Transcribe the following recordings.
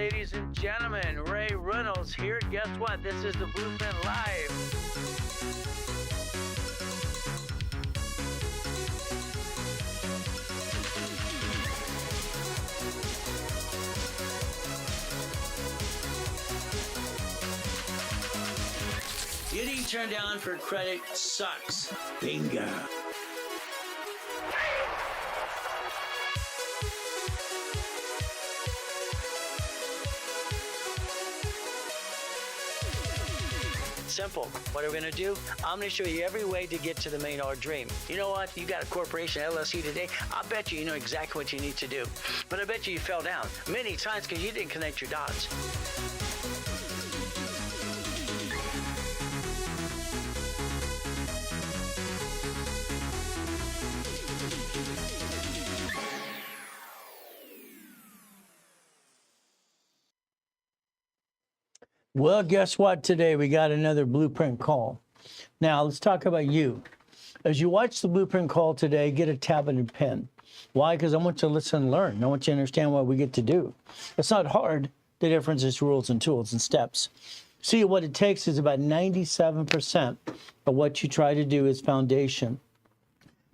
ladies and gentlemen. Ray Reynolds here. Guess what? This is the Blueprint Live. Getting turned down for credit sucks. Bingo. Simple. What are we going to do? I'm going to show you every way to get to the $1 million dream. You know what? You got a corporation, LLC today. I bet you know exactly what you need to do. But I bet you fell down many times because you didn't connect your dots. Well, guess what? Today we got another Blueprint call. Now, let's talk about you. As you watch the Blueprint call today, get a tablet and pen. Why? Because I want you to listen and learn. I want you to understand what we get to do. It's not hard. The difference is rules and tools and steps. See, what it takes is about 97% of what you try to do is foundation.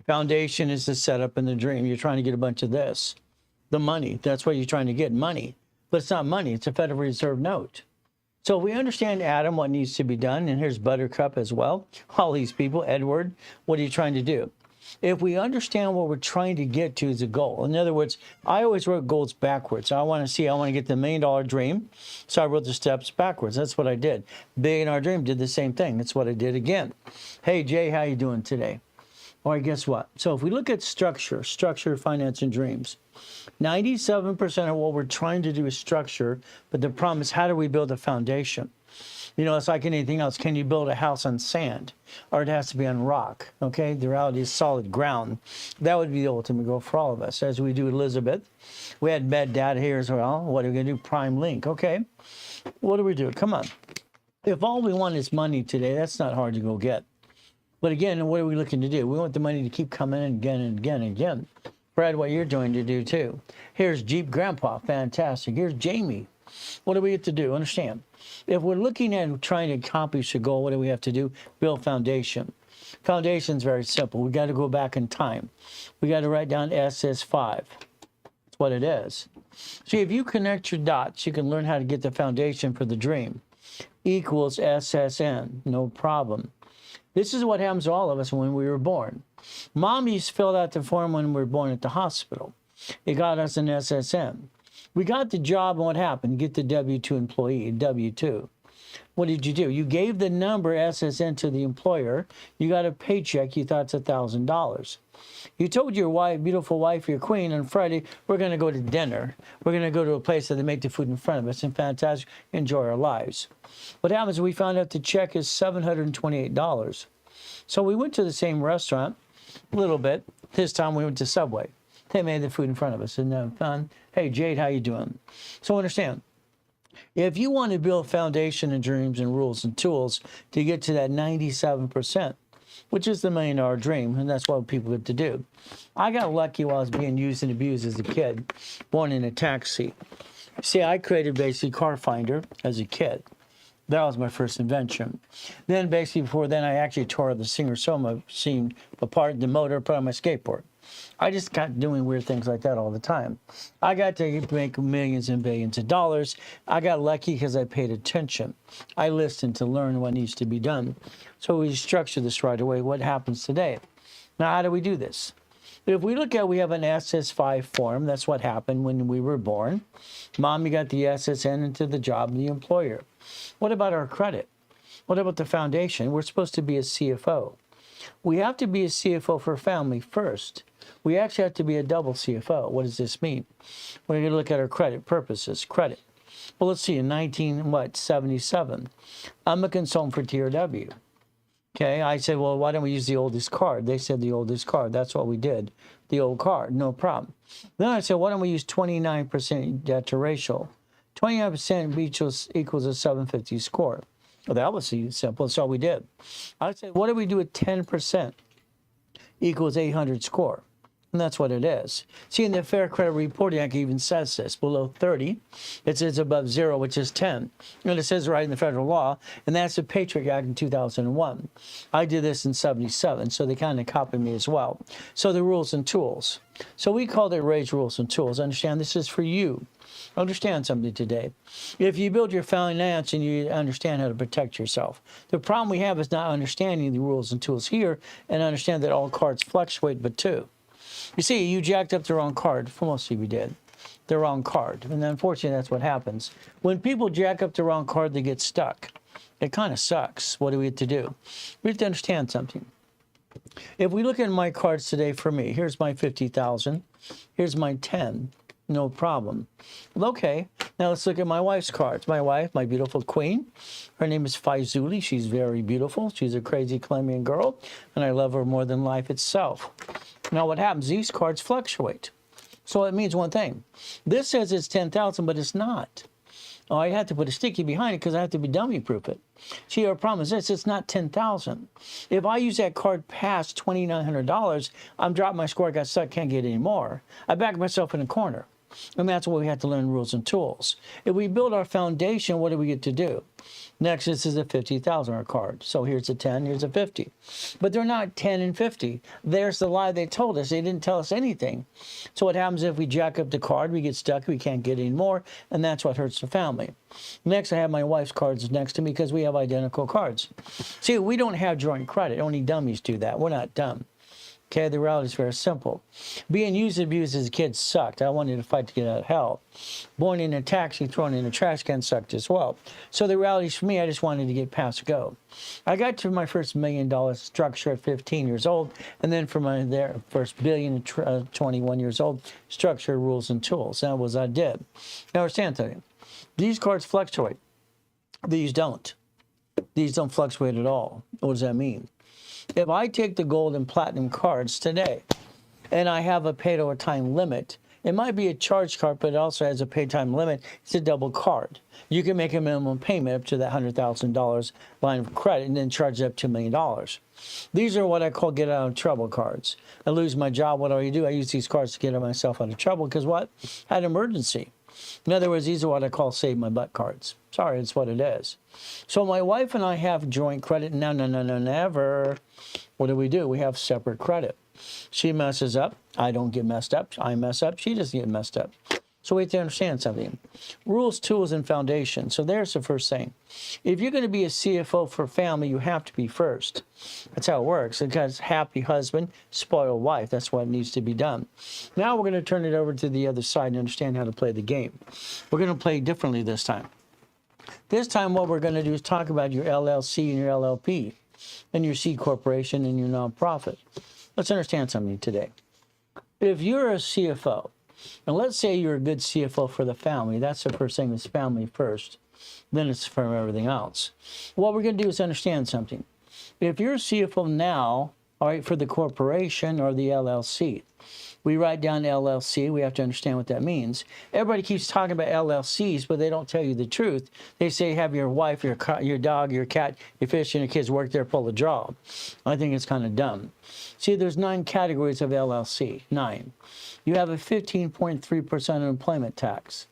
Foundation is the setup and the dream. You're trying to get a bunch of this. The money, that's what you're trying to get, money. But it's not money. It's a Federal Reserve note. So we understand, Adam, what needs to be done, and here's Buttercup as well. All these people, Edward, what are you trying to do? If we understand what we're trying to get to as a goal, in other words, I always wrote goals backwards. I want to get the $1 million dream, so I wrote the steps backwards. That's what I did. $1 billion dream, did the same thing. That's what I did again. Hey, Jay, how you doing today? All right, guess what? So if we look at structure, finance, and dreams, 97% of what we're trying to do is structure, but the problem is, how do we build a foundation? You know, it's like anything else. Can you build a house on sand? Or it has to be on rock, okay? The reality is solid ground. That would be the ultimate goal for all of us. As we do Elizabeth, we had bad data here as well. What are we going to do? Prime link, okay? What do we do? Come on. If all we want is money today, that's not hard to go get. But again, what are we looking to do? We want the money to keep coming in again and again and again. Brad, what you're doing to do too. Here's Jeep Grandpa, fantastic. Here's Jamie. What do we have to do? Understand, if we're looking at trying to accomplish a goal, what do we have to do? Build foundation. Foundation's very simple. We got to go back in time. We got to write down SS5. That's what it is. See, if you connect your dots, you can learn how to get the foundation for the dream. Equals SSN, no problem. This is what happens to all of us when we were born. Mommies filled out the form when we were born at the hospital. It got us an SSN. We got the job, and what happened? You get the W-2 employee, W-2. What did you do? You gave the number SSN to the employer. You got a paycheck. You thought it's $1,000. You told your wife, beautiful wife, your queen, on Friday, we're going to go to dinner. We're going to go to a place that they make the food in front of us and fantastic, enjoy our lives. What happens is we found out the check is $728. So we went to the same restaurant a little bit. This time we went to Subway. They made the food in front of us. Isn't that fun? Hey, Jade, how you doing? So understand, if you want to build foundation and dreams and rules and tools to get to that 97%, which is the $1 million dream, and that's what people get to do. I got lucky while I was being used and abused as a kid, born in a taxi. See, I created basically Car Finder as a kid. That was my first invention. Then basically before then, I actually tore the Singer-Soma scene apart, the motor, put on my skateboard. I just got doing weird things like that all the time. I got to make millions and billions of dollars. I got lucky because I paid attention. I listened to learn what needs to be done. So we structure this right away. What happens today? Now, how do we do this? If we look at, we have an SS5 form. That's what happened when we were born. Mommy got the SSN into the job of the employer. What about our credit? What about the foundation? We're supposed to be a CFO. We have to be a CFO for family first. We actually have to be a double CFO. What does this mean? We're going to look at our credit purposes. Credit. Well, let's see. In 1977, I'm a consultant for TRW. Okay, I said, well, why don't we use the oldest card? They said the oldest card. That's what we did. The old card, no problem. Then I said, why don't we use 29% debt to ratio? 29% equals a 750 score. Well, that was simple. That's all we did. I said, what do we do with 10%? Equals 800 score. And that's what it is. See, in the Fair Credit Reporting Act, it even says this. Below 30, it says above 0, which is 10. And it says right in the federal law, and that's the Patriot Act in 2001. I did this in 77, so they kind of copied me as well. So the rules and tools. So we called it Ray's Rules and Tools. Understand, this is for you. Understand something today. If you build your finance and you understand how to protect yourself. The problem we have is not understanding the rules and tools here and understand that all cards fluctuate but two. You see, you jacked up the wrong card. For most of you did. The wrong card. And unfortunately, that's what happens. When people jack up the wrong card, they get stuck. It kind of sucks. What do we have to do? We have to understand something. If we look at my cards today for me, here's my 50,000. Here's my 10. No problem. Okay, now let's look at my wife's cards. My wife, my beautiful queen, her name is Faizuli. She's very beautiful. She's a crazy Colombian girl, and I love her more than life itself. Now what happens? These cards fluctuate. So it means one thing. This says it's 10,000, but it's not. Oh, I had to put a sticky behind it because I have to be dummy-proof it. See, our problem is this, it's not 10,000. If I use that card past $2,900, I'm dropping my score, I got stuck, can't get any more. I back myself in a corner. And that's why we have to learn rules and tools. If we build our foundation, what do we get to do? Next, this is a $50,000 card. So here's a 10, here's a 50. But they're not 10 and 50. There's the lie they told us. They didn't tell us anything. So what happens if we jack up the card, we get stuck, we can't get any more, and that's what hurts the family. Next, I have my wife's cards next to me because we have identical cards. See, we don't have joint credit. Only dummies do that. We're not dumb. Okay, the reality is very simple. Being used and abused as a kid sucked. I wanted to fight to get out of hell. Born in a taxi, thrown in a trash can sucked as well. So the reality is for me, I just wanted to get past go. I got to my first $1 million structure at 15 years old, and then for my first billion at 21 years old, structure, rules, and tools. That was what I did. Now understand something. These cards fluctuate. These don't. These don't fluctuate at all. What does that mean? If I take the gold and platinum cards today, and I have a paid over time limit, it might be a charge card, but it also has a paid time limit. It's a double card. You can make a minimum payment up to that $100,000 line of credit and then charge up to $1 million. These are what I call get out of trouble cards. I lose my job, what do I do? I use these cards to get myself out of trouble because what? I had an emergency. In other words, these are what I call save my butt cards. Sorry, it's what it is. So my wife and I have joint credit. No, never. What do? We have separate credit. She messes up. I don't get messed up. I mess up. She doesn't get messed up. So we have to understand something. Rules, tools, and foundation. So there's the first thing. If you're going to be a CFO for family, you have to be first. That's how it works. Because happy husband, spoiled wife. That's what needs to be done. Now we're going to turn it over to the other side and understand how to play the game. We're going to play differently this time. This time what we're going to do is talk about your LLC and your LLP and your C corporation and your nonprofit. Let's understand something today. If you're a CFO, and let's say you're a good CFO for the family, that's the first thing, is family first. Then it's for everything else. What we're going to do is understand something. If you're a CFO now, all right, for the corporation or the LLC, we write down LLC. We have to understand what that means. Everybody keeps talking about LLCs, but they don't tell you the truth. They say have your wife, your dog, your cat, your fish, and your kids work there, pull a job. I think it's kind of dumb. See, there's 9 categories of LLC. 9. You have a 15.3% unemployment tax.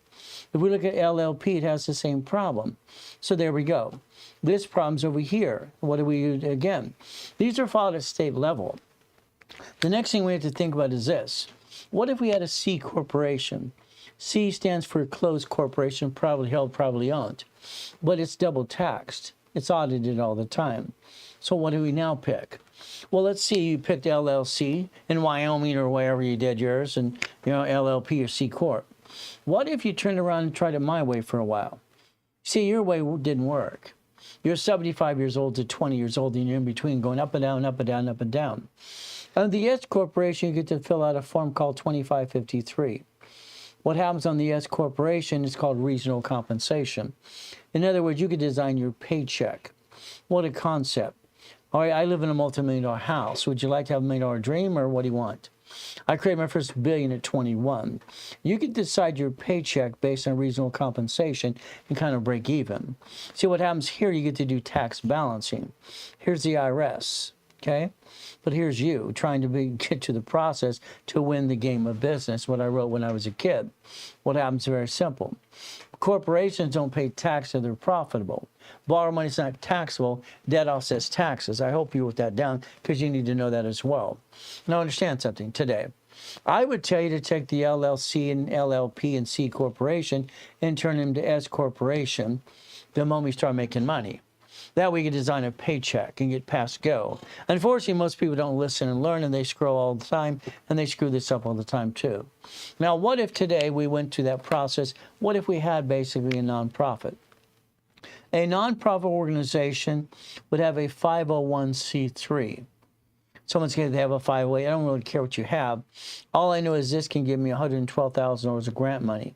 If we look at LLP, it has the same problem. So there we go. This problem's over here. What do we do again? These are filed at state level. The next thing we have to think about is this. What if we had a C corporation? C stands for closed corporation, privately held, privately owned. But it's double taxed. It's audited all the time. So what do we now pick? Well, let's see, you picked LLC in Wyoming or wherever you did yours, and LLP or C Corp. What if you turned around and tried it my way for a while? See, your way didn't work. You're 75 years old to 20 years old, and you're in between going up and down, up and down, up and down. On the S Corporation, you get to fill out a form called 2553. What happens on the S Corporation is called regional compensation. In other words, you could design your paycheck. What a concept. All right, I live in a multi-million-dollar house. Would you like to have a $1 million dream, or what do you want? I created my first billion at 21. You could decide your paycheck based on regional compensation and kind of break even. See what happens here, you get to do tax balancing. Here's the IRS. Okay, but here's you trying to get to the process to win the game of business. What I wrote when I was a kid. What happens is very simple. Corporations don't pay tax if they're profitable. Borrow money is not taxable. Debt offsets taxes. I hope you wrote that down because you need to know that as well. Now understand something today. I would tell you to take the LLC and LLP and C corporation and turn them to S corporation the moment you start making money. That way you can design a paycheck and get past go. Unfortunately, most people don't listen and learn, and they scroll all the time, and they screw this up all the time too. Now, what if today we went through that process? What if we had basically a nonprofit? A nonprofit organization would have a 501c3. Someone's going to have a 508. I don't really care what you have. All I know is this can give me $112,000 of grant money.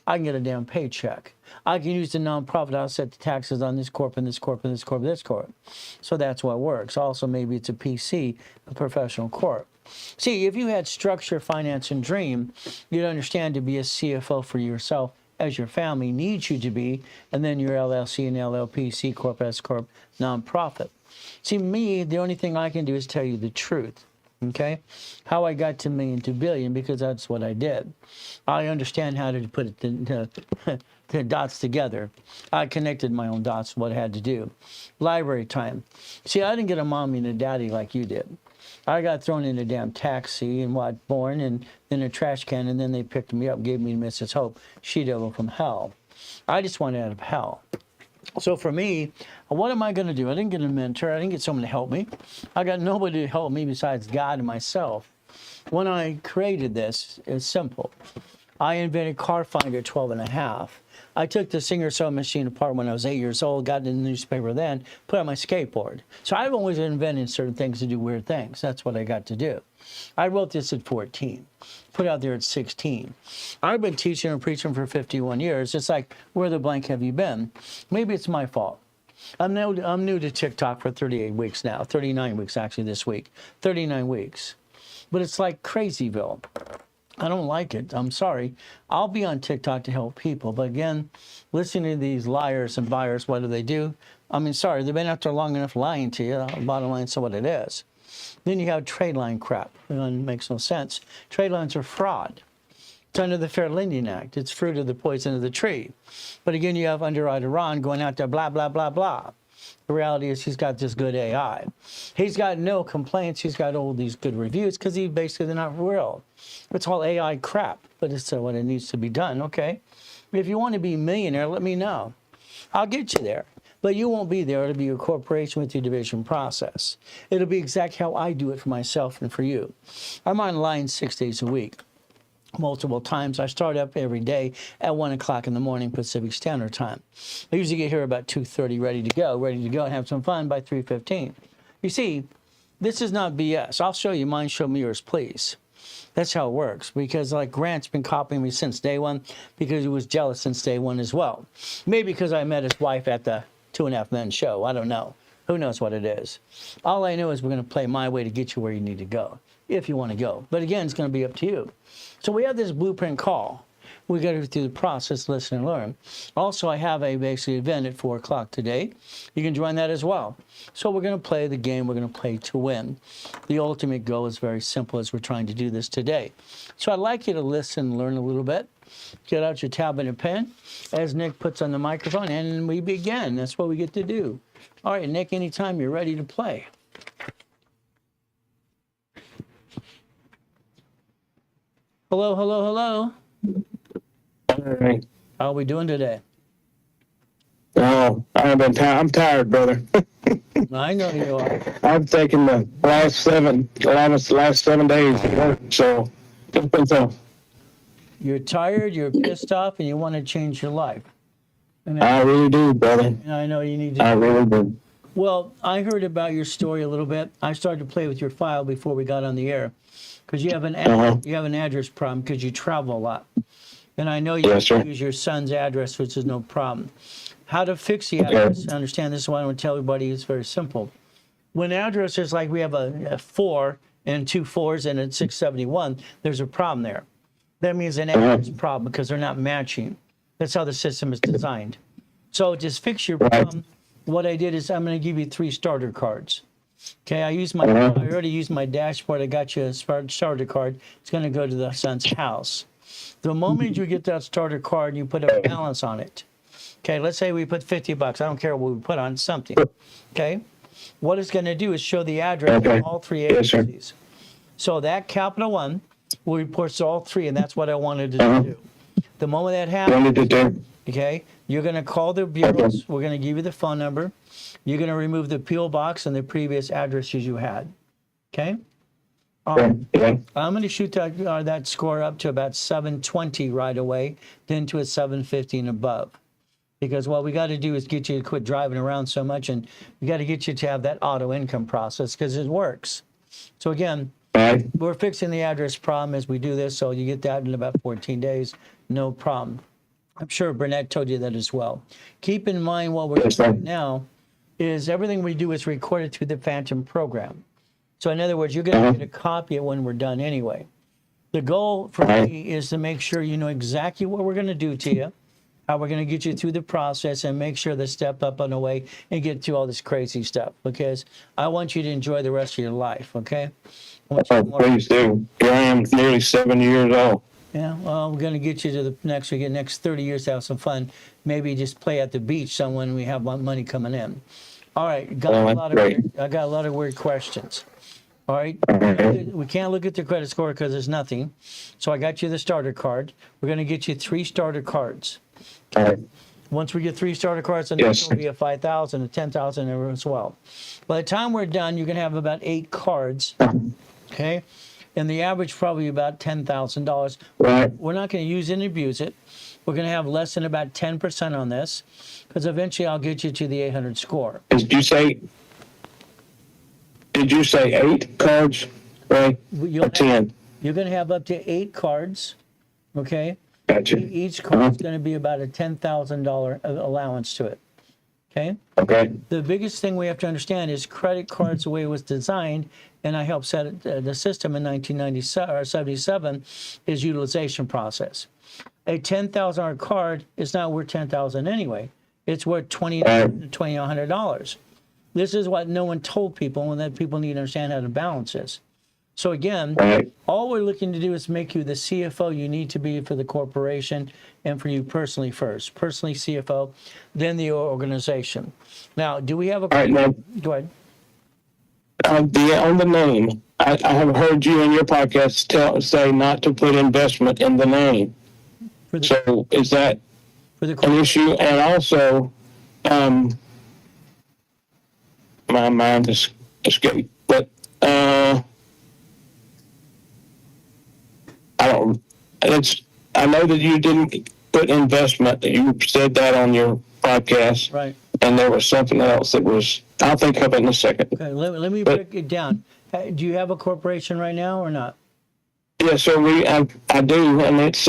I can get a damn paycheck. I can use the nonprofit to offset the taxes on this corp and this corp and this corp and this corp. So that's what works. Also, maybe it's a PC, a professional corp. See, if you had structure, finance, and dream, you'd understand to be a CFO for yourself as your family needs you to be, and then your LLC and LLP, C Corp, S Corp, nonprofit. See, me, the only thing I can do is tell you the truth. Okay, how I got to million to billion, because that's what I did. I understand how to put the dots together. I connected my own dots, what I had to do. Library time. See, I didn't get a mommy and a daddy like you did. I got thrown in a damn taxi and born and in a trash can, and then they picked me up, gave me Mrs. Hope, she-devil from hell. I just wanted out of hell. So for me, what am I going to do? I didn't get a mentor. I didn't get someone to help me. I got nobody to help me besides God and myself. When I created this, it's simple. I invented Car Finder at 12 and a half. I took the Singer sewing machine apart when I was 8 years old, got it in the newspaper then, put it on my skateboard. So I've always invented certain things to do weird things. That's what I got to do. I wrote this at 14, put it out there at 16. I've been teaching and preaching for 51 years. It's like, where the blank have you been? Maybe it's my fault. I'm new to TikTok for 38 weeks now, 39 weeks actually this week, 39 weeks. But it's like Crazyville. I don't like it. I'm sorry. I'll be on TikTok to help people. But again, listening to these liars and buyers, what do? I mean, sorry, they've been out there long enough lying to you. Bottom line, so what it is. Then you have trade line crap. It makes no sense. Trade lines are fraud. It's under the Fair Lending Act. It's fruit of the poison of the tree. But again, you have Underwriter Ron going out there, blah, blah, blah, blah. The reality is he's got this good AI. He's got no complaints. He's got all these good reviews because they're not real. It's all AI crap, but it's what it needs to be done, okay? If you want to be a millionaire, let me know. I'll get you there. But you won't be there. It'll be a corporation with your division process. It'll be exactly how I do it for myself and for you. I'm online 6 days a week. Multiple times. I start up every day at 1 o'clock in the morning Pacific Standard Time. I usually get here about 2:30, ready to go and have some fun by 3:15. You see, this is not BS. I'll show you mine, show me yours, please. That's how it works, because like Grant's been copying me since day one because he was jealous since day one as well. Maybe because I met his wife at the 2.5 Men show. I don't know. Who knows what it is? All I know is we're going to play my way to get you where you need to go, if you want to go. But again, it's going to be up to you. So we have this blueprint call. We got to go through the process, listen and learn. Also, I have a basic event at 4 o'clock today. You can join that as well. So we're going to play the game. We're going to play to win. The ultimate goal is very simple as we're trying to do this today. So I'd like you to listen and learn a little bit. Get out your tablet and pen as Nick puts on the microphone, and we begin. That's what we get to do. All right, Nick, anytime you're ready to play. Hello, hello, hello. All right. How are we doing today? Oh, I'm tired, brother. I know you are. I've taken the last 7 days of work, so it's been tough. You're tired, you're pissed off, and you want to change your life. And I really do, brother. and I know you need to. I really do. Well, I heard about your story a little bit. I started to play with your file before we got on the air, because you have an address problem because you travel a lot, and I know you use your son's address, which is no problem. How to fix the address? I understand this is why I want to tell everybody. It's very simple. When addresses like we have a 4 and 2 4s and a 671, there's a problem there. That means an address problem because they're not matching. That's how the system is designed. So just fix your problem. What I did is I'm going to give you 3 starter cards. Okay, I already used my dashboard. I got you a starter card. It's going to go to the son's house. The moment you get that starter card, you put a balance on it. Okay, let's say we put $50. I don't care what we put on something. Okay, what it's going to do is show the address of all three Yes, sir. agencies. So that Capital One will report to all three, and that's what I wanted to do. The moment that happens, Wanted to do. okay, you're going to call the bureaus. We're going to give you the phone number. You're going to remove the P.O. box and the previous addresses you had. Okay? Yeah. I'm going to shoot that score up to about 720 right away, then to a 750 and above. Because what we got to do is get you to quit driving around so much, and we got to get you to have that auto income process because it works. So again, Right. we're fixing the address problem as we do this, so you get that in about 14 days, no problem. I'm sure Burnett told you that as well. Keep in mind what we're Yes, doing sir. right now is everything we do is recorded through the Phantom program. So in other words, you're going to get a copy of when we're done anyway. The goal for me is to make sure you know exactly what we're going to do to you, how we're going to get you through the process, and make sure to step up on the way and get through all this crazy stuff, because I want you to enjoy the rest of your life, okay? I want you Oh, to more- please do. Here I am, nearly 7 years old. Yeah, well, we're going to get you to the next 30 years to have some fun. Maybe just play at the beach some when we have money coming in. All right, Oh, that's great. I got a lot of weird questions. All right, right. we can't look at the credit score because there's nothing. So I got you the starter card. We're going to get you 3 starter cards. All right. Once we get 3 starter cards, the Yes. next will be a 5,000, a 10,000 as well. By the time we're done, you're going to have about 8 cards. Okay, and the average probably about $10,000. Right. We're not going to use and abuse it. We're going to have less than about 10% on this, because eventually I'll get you to the 800 score. Did you say 8 cards? Right. Or 10? You're going to have up to 8 cards. Okay, Gotcha. each card is going to be about a $10,000 allowance to it. Okay. Okay. The biggest thing we have to understand is credit cards, the way it was designed, and I helped set the system in 1977, is utilization process. A $10,000 card is not worth $10,000 anyway. It's worth $2,100. This is what no one told people, and that people need to understand how to balance this. So again, Right. all we're looking to do is make you the CFO you need to be for the corporation and for you personally first. Personally CFO, then the organization. Now, do we have a... All right. Now, Go ahead. on the name, I have heard you in your podcast say not to put investment in the name. For the, So is that for the an corporation. issue? And also, my mind is escaped, but I know that you didn't put investment. You said that on your podcast, Right. and there was something else that was. I'll think of it in a second. Okay, let me break it down. Do you have a corporation right now or not? Yeah, so I do, and it's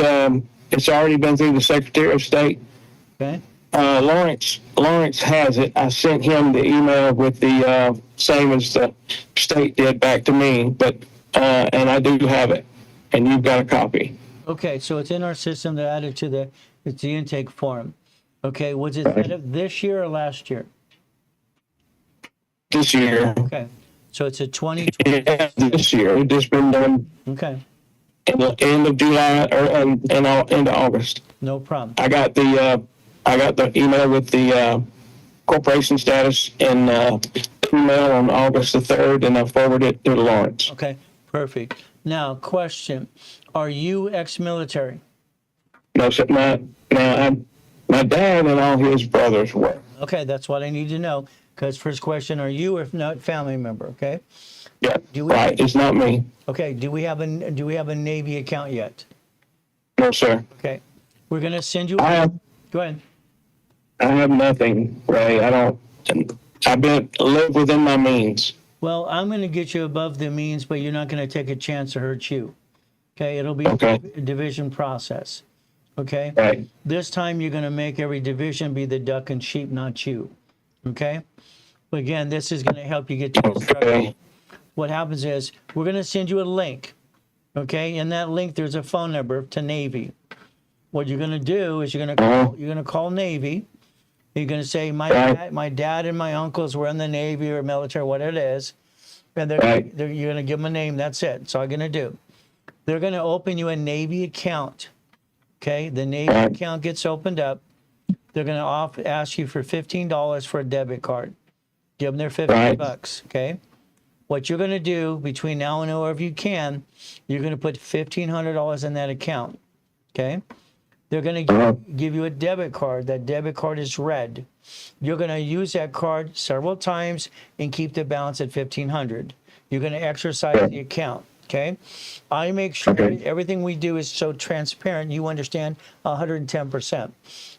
already been through the Secretary of State. Okay. Lawrence has it. I sent him the email with the same as the state did back to me, but and I do have it, and you've got a copy. Okay, so it's in our system. They added to the intake form. Okay, was it set up this year or last year? This year. Okay, so it's a 2020. Yeah, this year. It's just been done Okay, in the end of July or into August. no problem. I got the email with the corporation status and email on August the 3rd, and I forwarded it to Lawrence. Okay, perfect. Now, question: are you ex-military? No, so my dad and all his brothers were. Okay, that's what I need to know. Because first question: are you, if not, family member? Okay. Yeah, Do we- right. It's not me. Okay. Do we have a Navy account yet? No, sir. Okay. We're gonna send you. I Go ahead. have nothing, Ray. I don't. I've live within my means. Well, I'm going to get you above the means, but you're not going to take a chance to hurt you. Okay, it'll be Okay. a division process. Okay, Right. this time you're going to make every division be the duck and sheep, not you. Okay, but again, this is going to help you get to the structure. Okay. What happens is we're going to send you a link. Okay, in that link there's a phone number to Navy. What you're going to do is you're going to call Navy, You're going to say, Right. my dad and my uncles were in the Navy or military, whatever it is. And Right. you're going to give them a name. That's it. That's all you're going to do. They're going to open you a Navy account. Okay. The Navy Right. account gets opened up. They're going to ask you for $15 for a debit card. Give them their 50 Right. bucks. Okay. What you're going to do between now and wherever you can, you're going to put $1,500 in that account. Okay. They're going to give you a debit card. That debit card is red. You're going to use that card several times and keep the balance at $1,500. You're going to exercise the account. Okay. I make sure everything we do is so transparent. You understand 110%.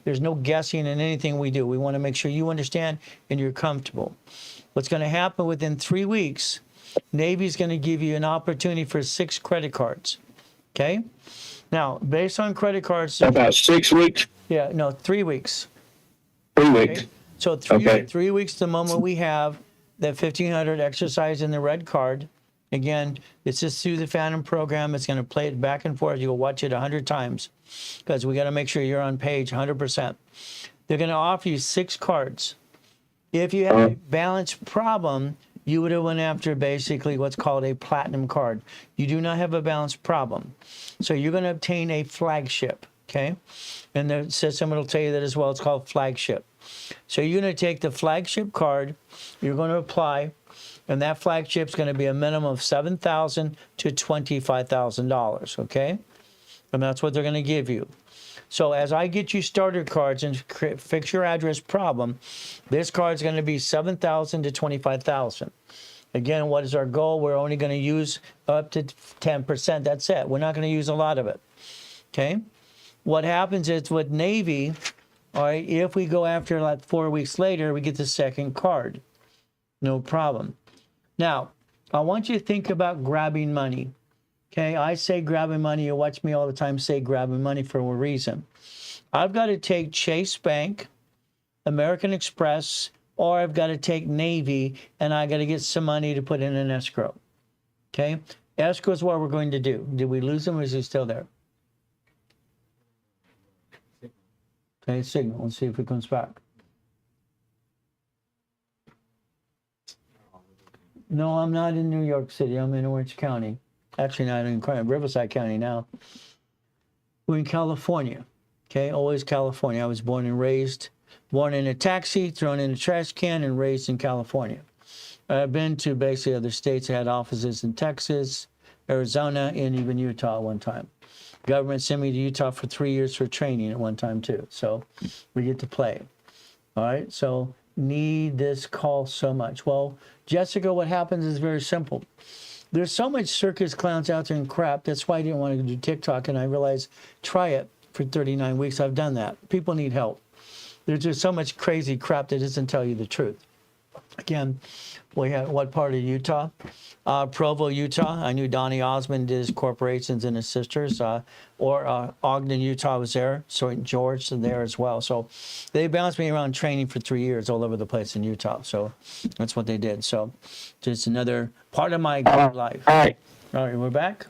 There's no guessing in anything we do. We want to make sure you understand and you're comfortable. What's going to happen within 3 weeks, Navy's going to give you an opportunity for 6 credit cards. Okay. Now, based on credit cards, About 6 weeks, yeah, no, 3 weeks. 3 weeks. Okay? So 3 weeks, the moment we have that 1,500 exercise in the red card. Again, it's just through the Phantom program. It's going to play it back and forth. You'll watch it 100 times because we got to make sure you're on page 100%. They're going to offer you 6 cards. If you have a balance problem, you would have went after basically what's called a platinum card. You do not have a balance problem. So you're going to obtain a flagship, okay? And the system will tell you that as well. It's called flagship. So you're going to take the flagship card, you're going to apply, and that flagship's going to be a minimum of $7,000 to $25,000, okay? And that's what they're going to give you. So as I get you starter cards and fix your address problem, this card's going to be $7,000 to $25,000. Again, what is our goal? We're only going to use up to 10%. That's it. We're not going to use a lot of it. Okay? What happens is with Navy, all right, if we go after like 4 weeks later, we get the second card. No problem. Now, I want you to think about grabbing money. Okay, I say grabbing money. You watch me all the time say grabbing money for a reason. I've got to take Chase Bank, American Express, or I've got to take Navy, and I got to get some money to put in an escrow. Okay, escrow is what we're going to do. Did we lose him, or is he still there? Okay, signal. Let's see if he comes back. No, I'm not in New York City. I'm in Orange County. Actually, not in Riverside County now. We're in California. Okay, always California. I was born and raised, born in a taxi, thrown in a trash can, and raised in California. I've been to basically other states. I had offices in Texas, Arizona, and even Utah at one time. Government sent me to Utah for 3 years for training at one time too. So we get to play. All right, so need this call so much. Well, Jessica, what happens is very simple. There's so much circus clowns out there and crap. That's why I didn't want to do TikTok. And I realized, try it for 39 weeks. I've done that. People need help. There's just so much crazy crap that doesn't tell you the truth. Again, we have what part of Utah? Provo, Utah. I knew Donnie Osmond did his corporations and his sisters. Ogden, Utah was there. St. George there as well. So they bounced me around training for 3 years all over the place in Utah. So that's what they did. So just another part of my life. All right. All right, we're back.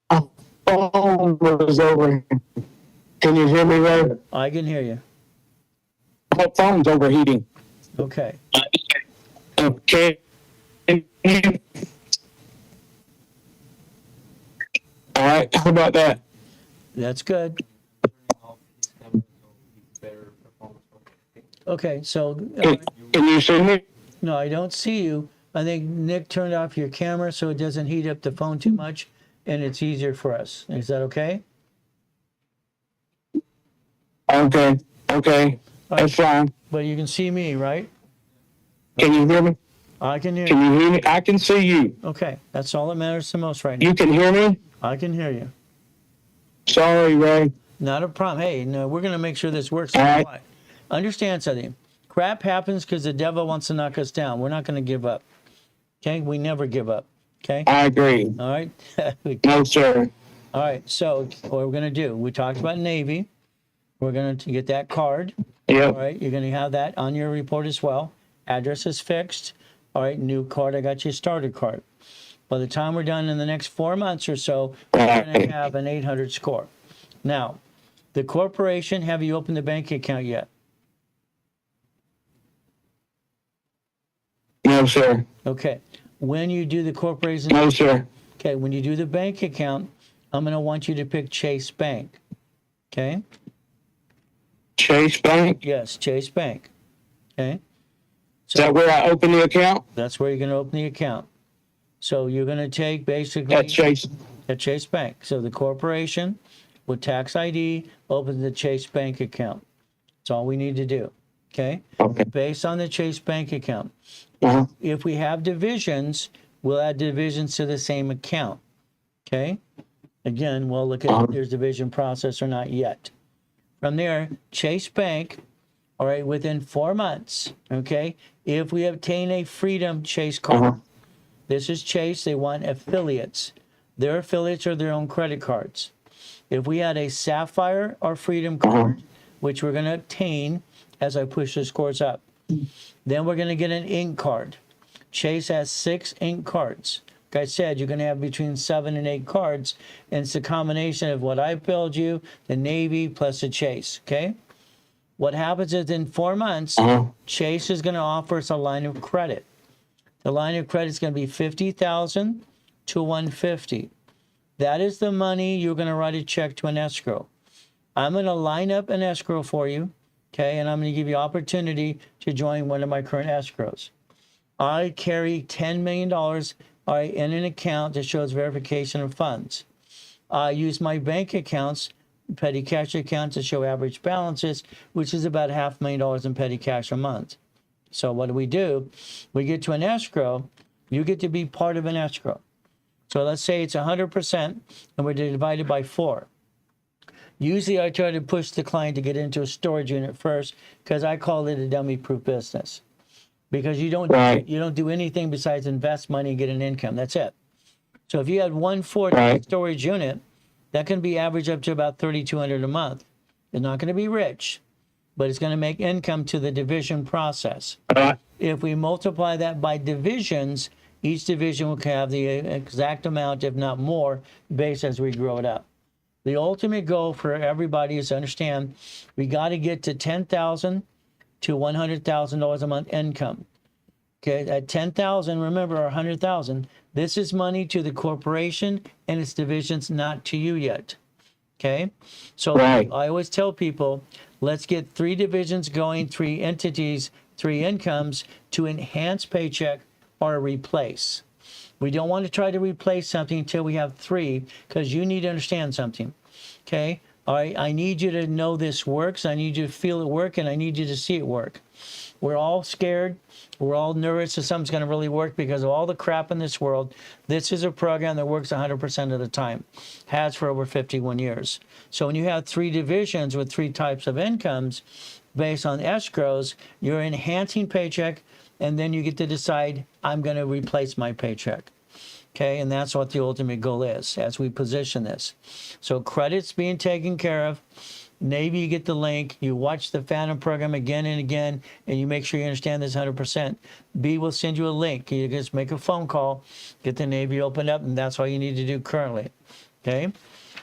Phone was over. Can you hear me, Ray? I can hear you. My phone's overheating. Okay. Okay. All right. How about that? That's good. Okay, so Can you see me? no, I don't see you. I think Nick turned off your camera so it doesn't heat up the phone too much, and it's easier for us. Is that okay? Okay. Okay. That's fine. But you can see me, right? Can you hear me? I can hear Can you. you hear me? I can see you. Okay, that's all that matters the most right now. You can hear me? I can hear you. Sorry, Ray. Not a problem. Hey, no, we're going to make sure this works. All right. Understand something. Crap happens because the devil wants to knock us down. We're not going to give up. Okay? We never give up. Okay? I agree. All right? No, sir. All right. So what we're going to do, we talked about Navy. We're going to get that card. Yep. All right. You're going to have that on your report as well. Address is fixed. All right. New card. I got you a starter card. By the time we're done in the next 4 months or so, we're going to have an 800 score. Now, The corporation, have you opened the bank account yet? No, sir. Okay. When you do the corporation, No, sir. okay, when you do the bank account, I'm going to want you to pick Chase Bank. Okay? Chase Bank? Yes, Chase Bank. Okay? Is that where I open the account? That's where you're going to open the account. So you're going to take basically At Chase. at Chase Bank. So the corporation with tax ID opens the Chase Bank account. That's all we need to do. Okay? Okay. Based on the Chase Bank account. Uh-huh. If we have divisions, we'll add divisions to the same account. Okay? Again, we'll look at if there's division process or not yet. From there, Chase Bank, all right, within 4 months, okay, if we obtain a Freedom Chase card, Uh-huh. this is Chase, they want affiliates. Their affiliates are their own credit cards. If we had a Sapphire or Freedom card, which we're going to obtain as I push the scores up, then we're going to get an ink card. Chase has 6 ink cards. Like I said, you're going to have between 7 and 8 cards, and it's a combination of what I billed you, the Navy, plus the Chase, okay? What happens is in 4 months, Chase is going to offer us a line of credit. The line of credit is going to be $50,000 to $150,000. That is the money you're going to write a check to an escrow. I'm going to line up an escrow for you, okay, and I'm going to give you opportunity to join one of my current escrows. I carry $10 million in an account that shows verification of funds. I use my bank accounts, petty cash accounts, to show average balances, which is about $500,000 in petty cash a month. So what do? We get to an escrow. You get to be part of an escrow. So let's say it's 100%, and we're divided by 4. Usually I try to push the client to get into a storage unit first because I call it a dummy-proof business. Because you don't do anything besides invest money and get an income. That's it. So if you had 1/4 storage unit, that can be averaged up to about $3,200 a month. It's not going to be rich, but it's going to make income to the division process. If we multiply that by divisions, each division will have the exact amount, if not more, based as we grow it up. The ultimate goal for everybody is to understand we got to get to $10,000 to $100,000 a month income. Okay, at $10,000, remember, or $100,000, this is money to the corporation and its divisions, not to you yet. Okay, so I always tell people, let's get 3 divisions going, 3 entities, 3 incomes to enhance paycheck or replace. We don't want to try to replace something until we have 3, because you need to understand something. Okay, all right, I need you to know this works. I need you to feel it work, and I need you to see it work. We're all scared. We're all nervous that something's going to really work because of all the crap in this world. This is a program that works 100% of the time. Has for over 51 years. So when you have 3 divisions with 3 types of incomes based on escrows, you're enhancing paycheck, and then you get to decide, I'm going to replace my paycheck. Okay, and that's what the ultimate goal is as we position this. So credit's being taken care of. Navy, you get the link. You watch the Phantom program again and again, and you make sure you understand this 100%. B will send you a link. You just make a phone call, get the Navy opened up, and that's all you need to do currently. Okay,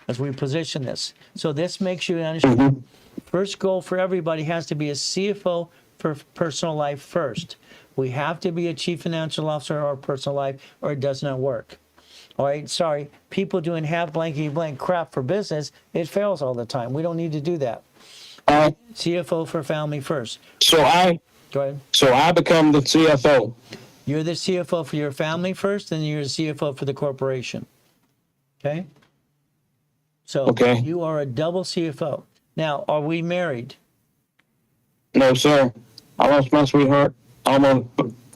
as we position this. So this makes you understand. First goal for everybody has to be a CFO for personal life first. We have to be a chief financial officer or personal life, or it does not work. All right, sorry, people doing half blankety blank crap for business, it fails all the time. We don't need to do that. CFO for family first. So Go ahead. So I become the CFO. You're the CFO for your family first, and you're the CFO for the corporation. Okay? So you are a double CFO. Now, are we married? No, sir. I lost my sweetheart almost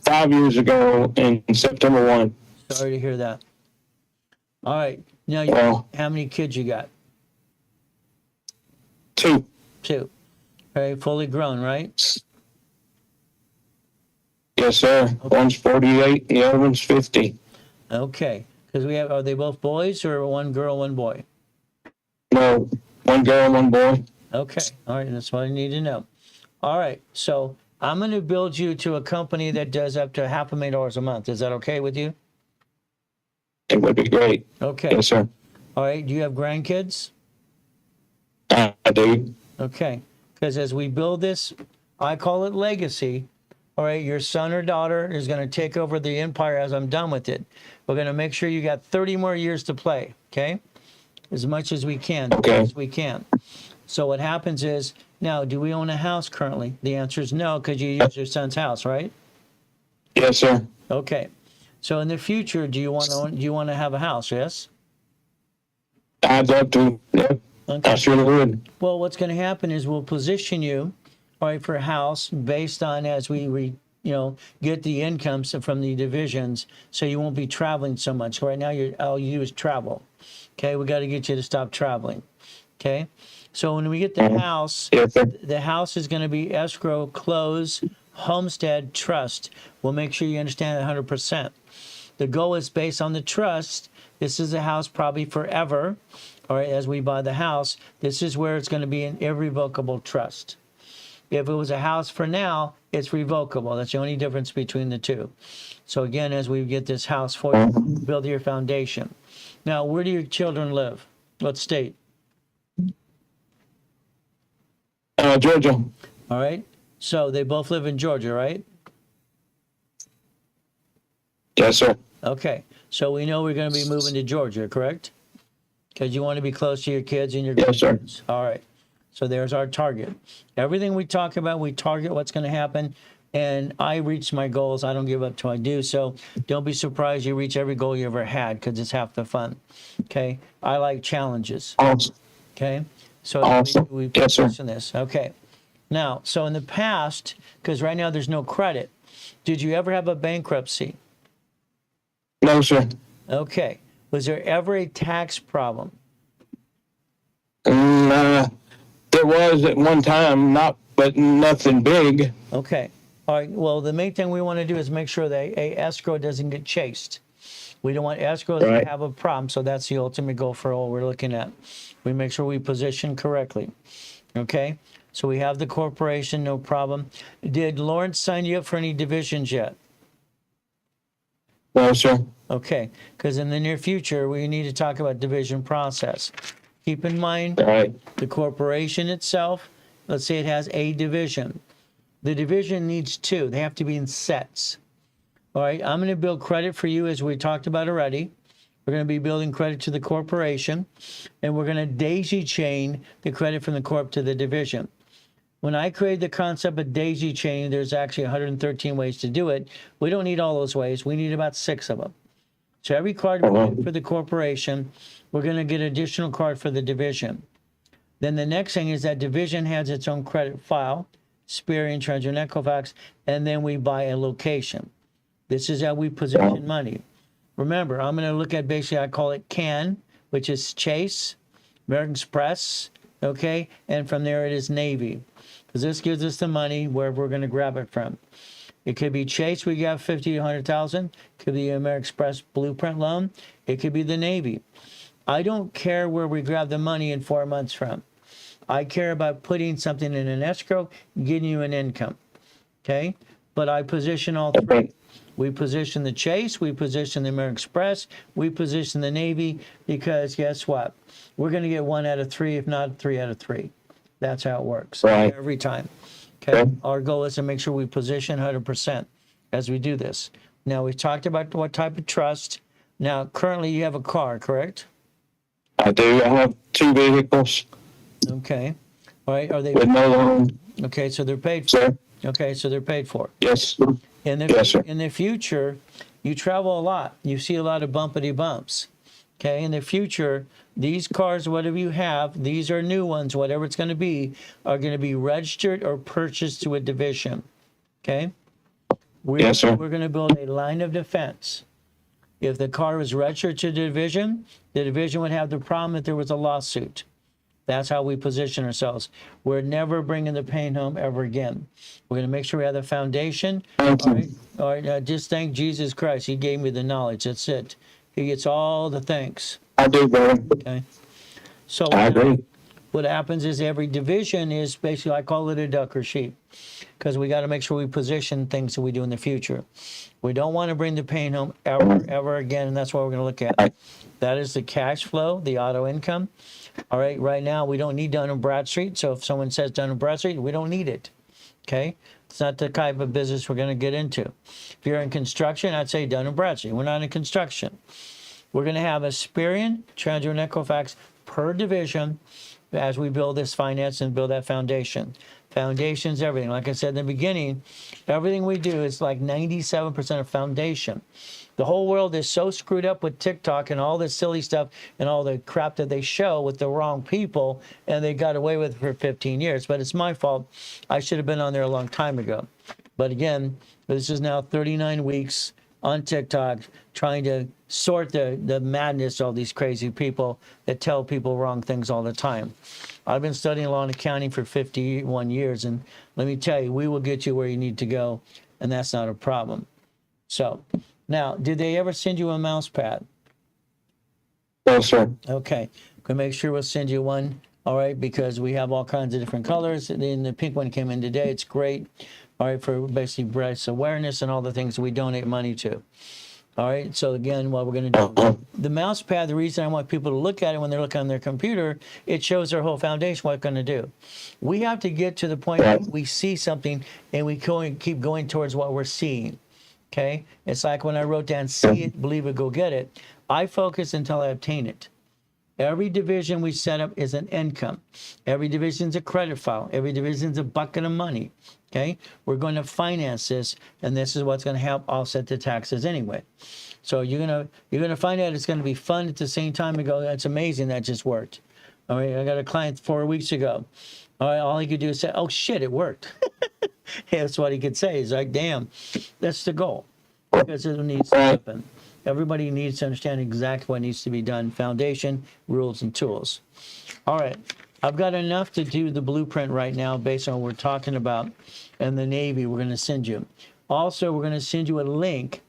5 years ago in September 1. Sorry to hear that. All right. Now, how many kids you got? 2. 2. Okay, fully grown, right? Yes, sir. One's 48, the other one's 50. Okay. Because are they both boys or one girl, one boy? No, one girl, one boy. Okay. All right. That's what I need to know. All right. So I'm going to build you to a company that does up to $500,000 a month. Is that okay with you? It would be great. Okay. Yes, sir. All right. Do you have grandkids? I I do. Okay, because as we build this, I call it legacy. All right, your son or daughter is going to take over the empire as I'm done with it. We're going to make sure you got 30 more years to play, okay? As much as we can, Okay. as we can. So what happens is, now, do we own a house currently? The answer is no, because you use your son's house, right? Yes, sir. Okay. So in the future, do you want to have a house? Yes. I'd love to. Yeah, Okay. I surely would. Well, what's going to happen is we'll position you, all right, for a house based on as we get the incomes from the divisions, so you won't be traveling so much. Right now, all you do is travel. Okay, we got to get you to stop traveling. Okay, so when we get the house, Yes, sir. the house is going to be escrow, close, homestead, trust. We'll make sure you understand 100%. The goal is based on the trust. This is a house probably forever. All right, as we buy the house, this is where it's going to be an irrevocable trust. If it was a house for now, it's revocable. That's the only difference between the two. So again, as we get this house for you, build your foundation. Now, where do your children live? What state? Georgia. All right. So they both live in Georgia, right? Yes, sir. Okay. So we know we're going to be moving to Georgia, correct? Because you want to be close to your kids and your Yes, sir. grandkids. All right. So there's our target. Everything we talk about, we target what's going to happen. And I reach my goals. I don't give up till I do. So don't be surprised you reach every goal you ever had, because it's half the fun. Okay. I like challenges. Awesome. Okay. So Awesome. we Yes, sir. position this. Okay. Now, so in the past, because right now there's no credit, did you ever have a bankruptcy? No, sir. Okay. Was there ever a tax problem? There was at one time, but nothing big. Okay. All right. Well, the main thing we want to do is make sure that a escrow doesn't get chased. We don't want escrows Right. to have a problem. So that's the ultimate goal for all we're looking at. We make sure we position correctly. Okay. So we have the corporation, no problem. Did Lawrence sign you up for any divisions yet? No, sir. Okay. Because in the near future, we need to talk about division process. Keep in mind, All right. the corporation itself, let's say it has a division. The division needs two. They have to be in sets. All right, I'm going to build credit for you, as we talked about already. We're going to be building credit to the corporation, and we're going to daisy chain the credit from the corp to the division. When I created the concept of daisy chain, there's actually 113 ways to do it. We don't need all those ways. We need about 6 of them. So every card we get for the corporation, we're going to get an additional card for the division. Then the next thing is that division has its own credit file, Experian, Treasury, and Equifax, and then we buy a location. This is how we position money. Remember, I'm going to look at basically, I call it CAN, which is Chase, American Express, okay? And from there it is Navy, because this gives us the money where we're going to grab it from. It could be Chase, we got 50 to 100,000. It could be American Express blueprint loan. It could be the Navy. I don't care where we grab the money in 4 months from. I care about putting something in an escrow, getting you an income, okay? But I position all three. We position the Chase, we position the American Express, we position the Navy, because guess what? We're going to get 1 out of 3, if not 3 out of 3. That's how it works. Right. Every time. Okay. Our goal is to make sure we position 100% as we do this. Now, we've talked about what type of trust. Now, currently you have a car, correct? I do. I have 2 vehicles Okay. All right. Are they with no loan. okay? So they're paid for. Sir? Okay. So they're paid for. Yes. Yes, sir. In the future, you travel a lot. You see a lot of bumpity bumps. Okay. In the future, these cars, whatever you have, these are new ones, whatever it's going to be, are going to be registered or purchased to a division. Okay. Yes, sir. We're going to build a line of defense. If the car was registered to the division would have the problem if there was a lawsuit. That's how we position ourselves. We're never bringing the pain home ever again. We're going to make sure we have the foundation. Thank you. All right. Just thank Jesus Christ. He gave me the knowledge. That's it. He gets all the thanks. I do, brother. Okay. So I agree. what happens is every division is basically, I call it a duck or sheep, because we got to make sure we position things that we do in the future. We don't want to bring the pain home ever again, and that's what we're going to look at. That is the cash flow, the auto income. All right, right now we don't need Dun & Bradstreet, so if someone says Dun & Bradstreet, we don't need it, okay? It's not the type of business we're going to get into. If you're in construction, I'd say Dun & Bradstreet. We're not in construction. We're going to have Experian, Transit, and Equifax per division as we build this finance and build that foundation. Foundation's everything. Like I said in the beginning, everything we do is like 97% of foundation. The whole world is so screwed up with TikTok and all this silly stuff and all the crap that they show with the wrong people, and they got away with it for 15 years. But it's my fault. I should have been on there a long time ago. But again, this is now 39 weeks on TikTok trying to sort the madness of all these crazy people that tell people wrong things all the time. I've been studying law and accounting for 51 years, and let me tell you, we will get you where you need to go, and that's not a problem. So, now, did they ever send you a mouse pad? No, sir. Okay, gonna make sure we'll send you one, all right, because we have all kinds of different colors, and then the pink one came in today. It's great, all right, for basically breast awareness and all the things we donate money to. All right, so again, what we're going to do, the mouse pad, the reason I want people to look at it when they're looking on their computer, it shows their whole foundation, what it's going to do. We have to get to the point where we see something and we keep going towards what we're seeing, okay? It's like when I wrote down, see it, believe it, go get it. I focus until I obtain it. Every division we set up is an income. Every division is a credit file. Every division is a bucket of money. Okay, we're going to finance this, and this is what's going to help offset the taxes anyway. So you're gonna find out it's going to be fun at the same time. You go, that's amazing, that just worked. All right, I got a client 4 weeks ago. All right, all he could do is say, "Oh shit, it worked." That's what he could say. He's like, "Damn, that's the goal," because it needs to happen. Everybody needs to understand exactly what needs to be done: foundation, rules, and tools. All right. I've got enough to do the blueprint right now based on what we're talking about, and the Navy we're going to send you. Also, we're going to send you a link.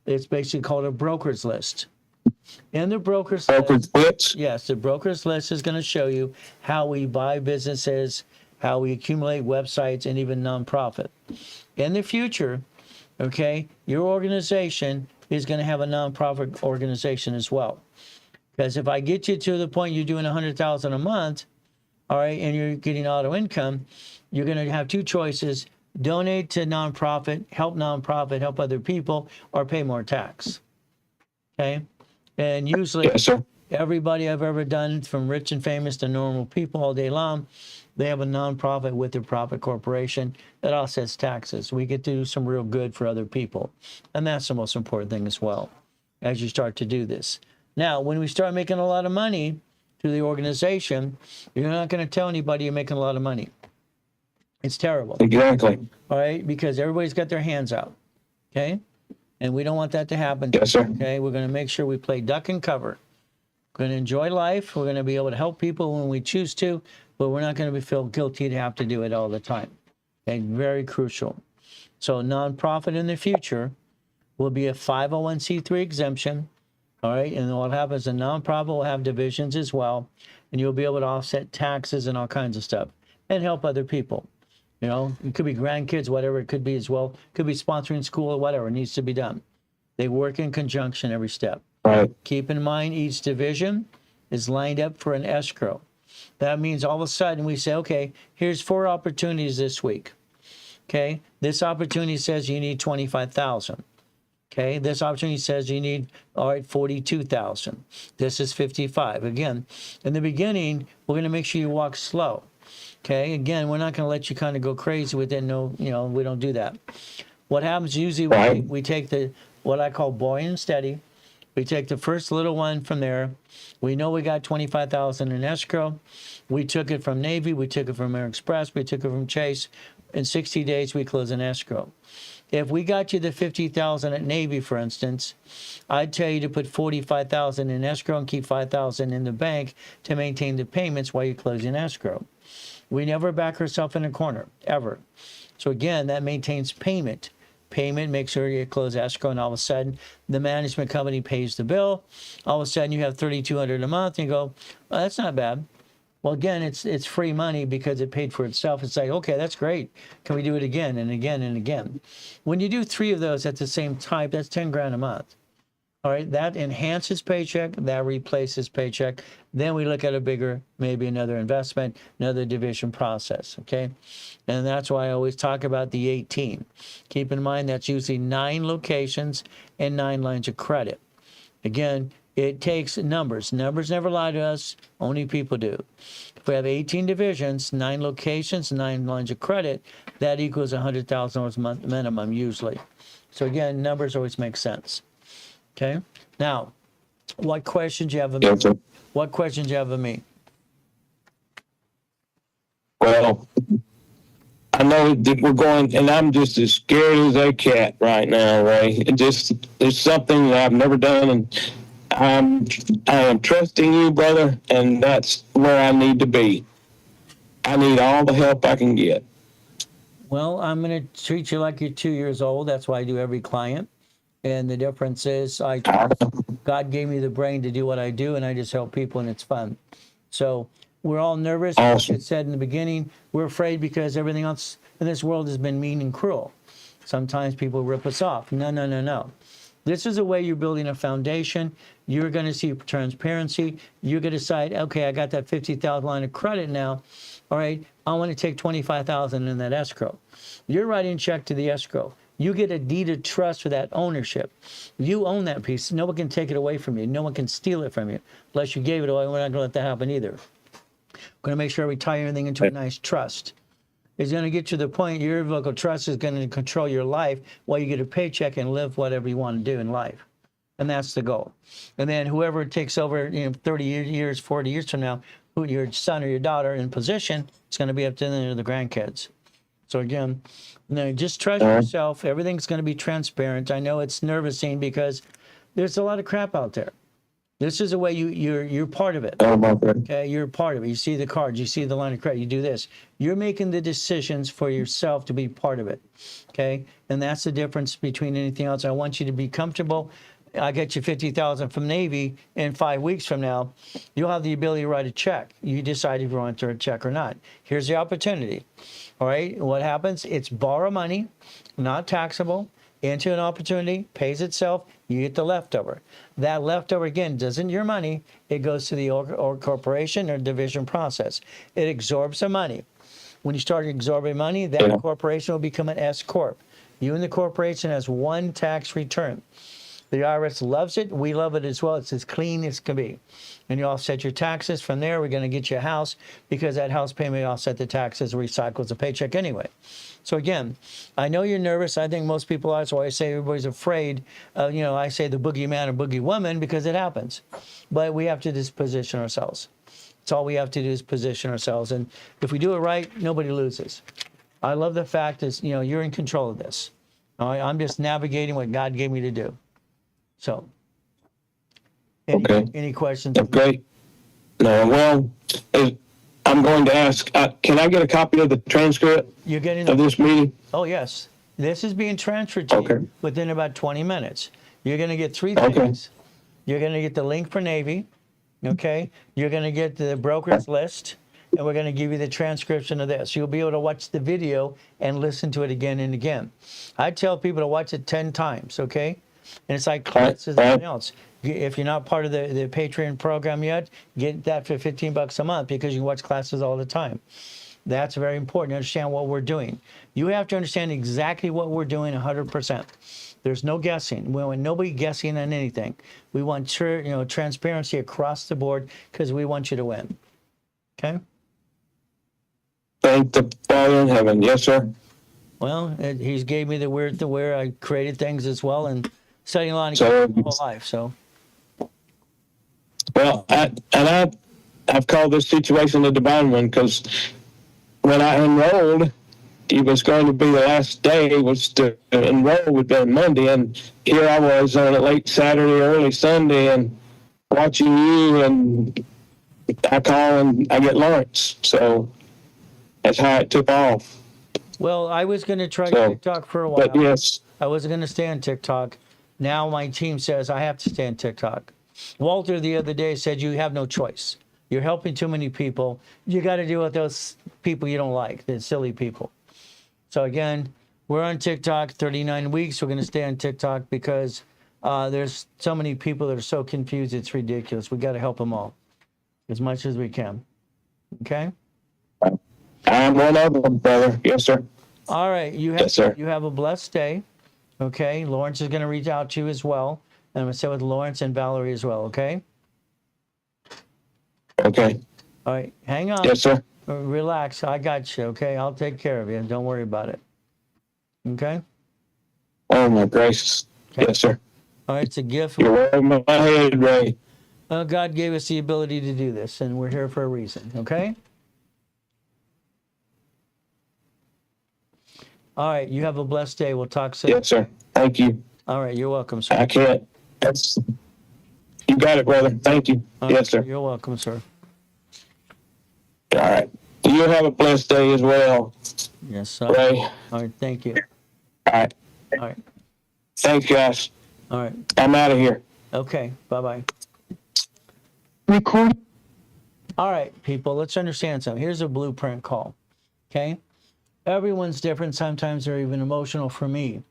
It's basically called a broker's list. In the broker's list, yes, the broker's list is going to show you how we buy businesses, how we accumulate websites, and even nonprofit. In the future, okay, your organization is going to have a nonprofit organization as well. Because if I get you to the point you're doing $100,000 a month, all right, and you're getting auto income, you're going to have two choices: donate to nonprofit, help other people, or pay more tax. Okay? And usually, Yes, sir. everybody I've ever done, from rich and famous to normal people all day long, they have a nonprofit with a profit corporation that offsets taxes. We get to do some real good for other people. And that's the most important thing as well, as you start to do this. Now, when we start making a lot of money through the organization, you're not going to tell anybody you're making a lot of money. It's terrible. Exactly. All right, because everybody's got their hands out, okay? And we don't want that to happen. Yes, sir. Okay, we're going to make sure we play duck and cover. We're going to enjoy life. We're going to be able to help people when we choose to, but we're not going to feel guilty to have to do it all the time. Okay, very crucial. So nonprofit in the future will be a 501c3 exemption. All right, and what happens, a nonprofit will have divisions as well, and you'll be able to offset taxes and all kinds of stuff and help other people. You know, it could be grandkids, whatever it could be as well. It could be sponsoring school or whatever needs to be done. They work in conjunction every step. Right. Keep in mind each division is lined up for an escrow. That means all of a sudden we say, okay, here's 4 opportunities this week. Okay, this opportunity says you need 25,000. Okay, this opportunity says you need, all right, 42,000. This is 55. Again, in the beginning, we're going to make sure you walk slow. Okay, again, we're not going to let you kind of go crazy with it. No, you know, we don't do that. What happens usually, we take the, what I call boy and steady. We take the first little one from there. We know we got 25,000 in escrow. We took it from Navy. We took it from Air Express. We took it from Chase. In 60 days, we close an escrow. If we got you the 50,000 at Navy, for instance, I'd tell you to put 45,000 in escrow and keep 5,000 in the bank to maintain the payments while you're closing escrow. We never back ourselves in a corner, ever. So again, that maintains payment. Payment makes sure you close escrow, and all of a sudden, the management company pays the bill. All of a sudden, you have $3,200 a month, and you go, well, that's not bad. Well, again, it's free money because it paid for itself. It's like, okay, that's great. Can we do it again and again and again? When you do 3 of those at the same time, that's 10 grand a month. All right, that enhances paycheck, that replaces paycheck. Then we look at a bigger, maybe another investment, another division process, okay? And that's why I always talk about the 18. Keep in mind that's usually 9 locations and 9 lines of credit. Again, it takes numbers. Numbers never lie to us, only people do. If we have 18 divisions, 9 locations, 9 lines of credit, that equals $100,000 a month minimum usually. So again, numbers always make sense. Okay. Now, what questions you have of me? Yes, sir. What questions you have of me? Well, I know that we're going, and I'm just as scared as a cat right now, Ray. It's something that I've never done, and I am trusting you, brother, and that's where I need to be. I need all the help I can get. Well, I'm going to treat you like you're 2 years old. That's why I do every client. And the difference is God gave me the brain to do what I do, and I just help people, and it's fun. So we're all nervous. Awesome. Like I said in the beginning, we're afraid because everything else in this world has been mean and cruel. Sometimes people rip us off. No, no, no, no. This is a way you're building a foundation. You're going to see transparency. You're going to decide, okay, I got that $50,000 line of credit now. All right, I want to take $25,000 in that escrow. You're writing a check to the escrow. You get a deed of trust for that ownership. You own that piece. No one can take it away from you. No one can steal it from you. Unless you gave it away, we're not going to let that happen either. We're going to make sure we tie everything into a nice trust. It's going to get to the point your irrevocable trust is going to control your life while you get a paycheck and live whatever you want to do in life. And that's the goal. And then whoever takes over, 30 years, 40 years from now, who your son or your daughter in position, it's going to be up to the grandkids. So again, just trust yourself. Everything's going to be transparent. I know it's nerve-wracking because there's a lot of crap out there. This is the way you're part of it. Okay, you're part of it. You see the cards, you see the line of credit, you do this. You're making the decisions for yourself to be part of it. Okay, and that's the difference between anything else. I want you to be comfortable. I get you $50,000 from Navy, and 5 weeks from now, you'll have the ability to write a check. You decide if you want to write a check or not. Here's the opportunity. All right, what happens? It's borrow money, not taxable, into an opportunity, pays itself, you get the leftover. That leftover, again, isn't your money. It goes to the or corporation or division process. It absorbs the money. When you start absorbing money, that corporation will become an S Corp. You and the corporation has one tax return. The IRS loves it. We love it as well. It's as clean as can be. And you offset your taxes. From there, we're going to get you a house because that house payment offset the taxes, recycles the paycheck anyway. So again, I know you're nervous. I think most people are. That's why I say everybody's afraid. I say the boogeyman or boogie woman because it happens. But we have to just position ourselves. That's all we have to do is position ourselves. And if we do it right, nobody loses. I love the fact is, you're in control of this. All right? I'm just navigating what God gave me to do. So, any questions? Okay. No, well, I'm going to ask, can I get a copy of the transcript You're getting of this meeting? Oh, yes. This is being transferred to you within about 20 minutes. You're going to get 3 things. You're going to get the link for Navy, okay? You're going to get the broker's list, and we're going to give you the transcription of this. You'll be able to watch the video and listen to it again and again. I tell people to watch it 10 times, okay? And it's like classes and everything else. If you're not part of the Patreon program yet, get that for $15 a month because you can watch classes all the time. That's very important to understand what we're doing. You have to understand exactly what we're doing 100%. There's no guessing. We want nobody guessing on anything. We want transparency across the board because we want you to win. Okay? Thank the Father in heaven. Yes, sir. Well, he's gave me the where I created things as well and studying a lot of my whole life. So. Well, I've called this situation a divine one because when I enrolled, it was going to be the last day was to enroll would be Monday, and here I was on a late Saturday, early Sunday, and watching you, and I call and I get Lawrence. So that's how it took off. Well, I was going to try TikTok for a while. But yes, I wasn't going to stay on TikTok. Now my team says I have to stay on TikTok. Walter the other day said you have no choice. You're helping too many people. You got to deal with those people you don't like, the silly people. So again, we're on TikTok, 39 weeks. We're going to stay on TikTok because there's so many people that are so confused. It's ridiculous. We got to help them all as much as we can. Okay? I'm one of them, brother. Yes, sir. All right. Yes, sir. You have a blessed day. Okay? Lawrence is going to reach out to you as well. And I'm going to sit with Lawrence and Valerie as well. Okay? Okay. All right. Hang on. Yes, sir. Relax. I got you. Okay? I'll take care of you. Don't worry about it. Okay? Oh, my gracious. Okay. Yes, sir. All right. It's a gift. You're over my head, Ray. God gave us the ability to do this, and we're here for a reason. Okay? All right. You have a blessed day. We'll talk soon. Yes, sir. Thank you. All right. You're welcome, sir. I can't. You got it, brother. Thank you. All Yes, right, sir. You're welcome, sir. All right. You have a blessed day as well, Yes, sir. Ray. All right. Thank you. All right. All right. Thanks, guys. All right. I'm out of here. Okay. Bye-bye. Record. All right, people, let's understand something. Here's a blueprint call. Okay? Everyone's different. Sometimes they're even emotional for me.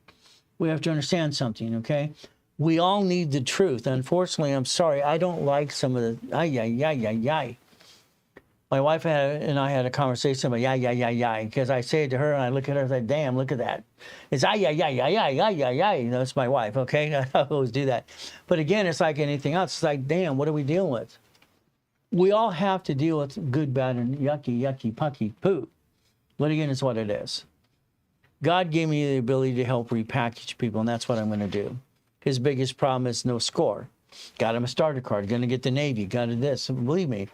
We have to understand something, okay? We all need the truth. Unfortunately, I'm sorry, I don't like some of the ay. My wife and I had a conversation about yay, because I say it to her and I look at her and I say, damn, look at that. It's ay. You know, it's my wife, okay? I always do that. But again, it's like anything else. It's like, damn, what are we dealing with? We all have to deal with good, bad, and yucky, pucky, poo. But again, it's what it is. God gave me the ability to help repackage people, and that's what I'm going to do. His biggest problem is no score. Got him a starter card, going to get the Navy, got him this. And believe me,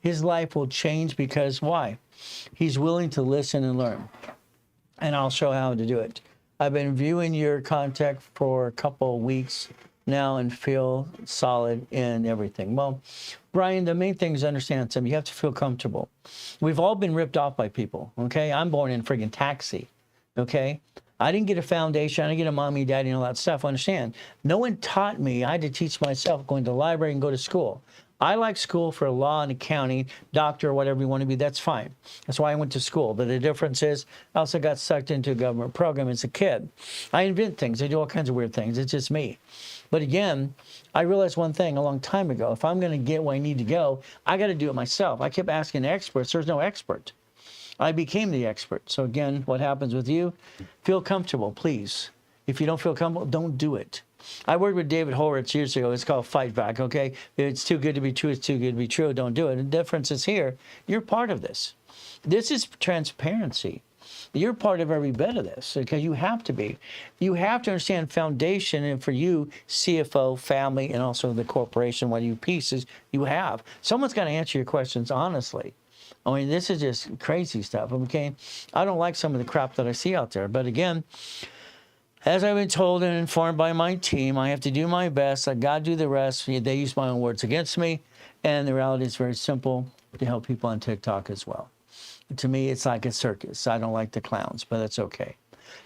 his life will change because why? He's willing to listen and learn. And I'll show how to do it. I've been viewing your content for a couple of weeks now and feel solid in everything. Well, Brian, the main thing is understand something. You have to feel comfortable. We've all been ripped off by people, okay? I'm born in a friggin' taxi, okay? I didn't get a foundation. I didn't get a mommy, daddy, and all that stuff. Understand? No one taught me. I had to teach myself, going to the library and go to school. I like school for law and accounting, doctor, whatever you want to be. That's fine. That's why I went to school. But the difference is I also got sucked into a government program as a kid. I invent things. I do all kinds of weird things. It's just me. But again, I realized one thing a long time ago. If I'm going to get where I need to go, I got to do it myself. I kept asking experts. There's no expert. I became the expert. So again, what happens with you? Feel comfortable, please. If you don't feel comfortable, don't do it. I worked with David Horowitz years ago. It's called Fight Back, okay? It's too good to be true. It's too good to be true. Don't do it. The difference is here. You're part of this. This is transparency. You're part of every bit of this, okay? You have to be. You have to understand foundation, and for you, CFO, family, and also the corporation, what you pieces you have. Someone's got to answer your questions honestly. I mean, this is just crazy stuff, okay? I don't like some of the crap that I see out there. But again, as I've been told and informed by my team, I have to do my best. Let God do the rest. They use my own words against me. And the reality is very simple, to help people on TikTok as well. To me, it's like a circus. I don't like the clowns, but that's okay.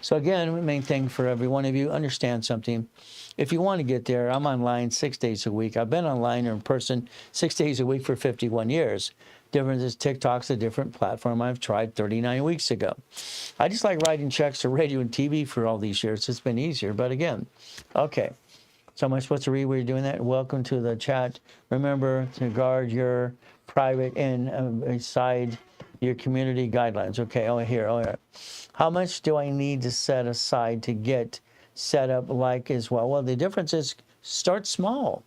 So again, the main thing for every one of you, understand something. If you want to get there, I'm online 6 days a week. I've been online or in person 6 days a week for 51 years. Difference is TikTok's a different platform I've tried 39 weeks ago. I just like writing checks to radio and TV for all these years. It's been easier, but again, okay. So am I supposed to read where you're doing that? Welcome to the chat. Remember to guard your private and beside your community guidelines. Okay, here. How much do I need to set aside to get set up like as well? Well, the difference is start small.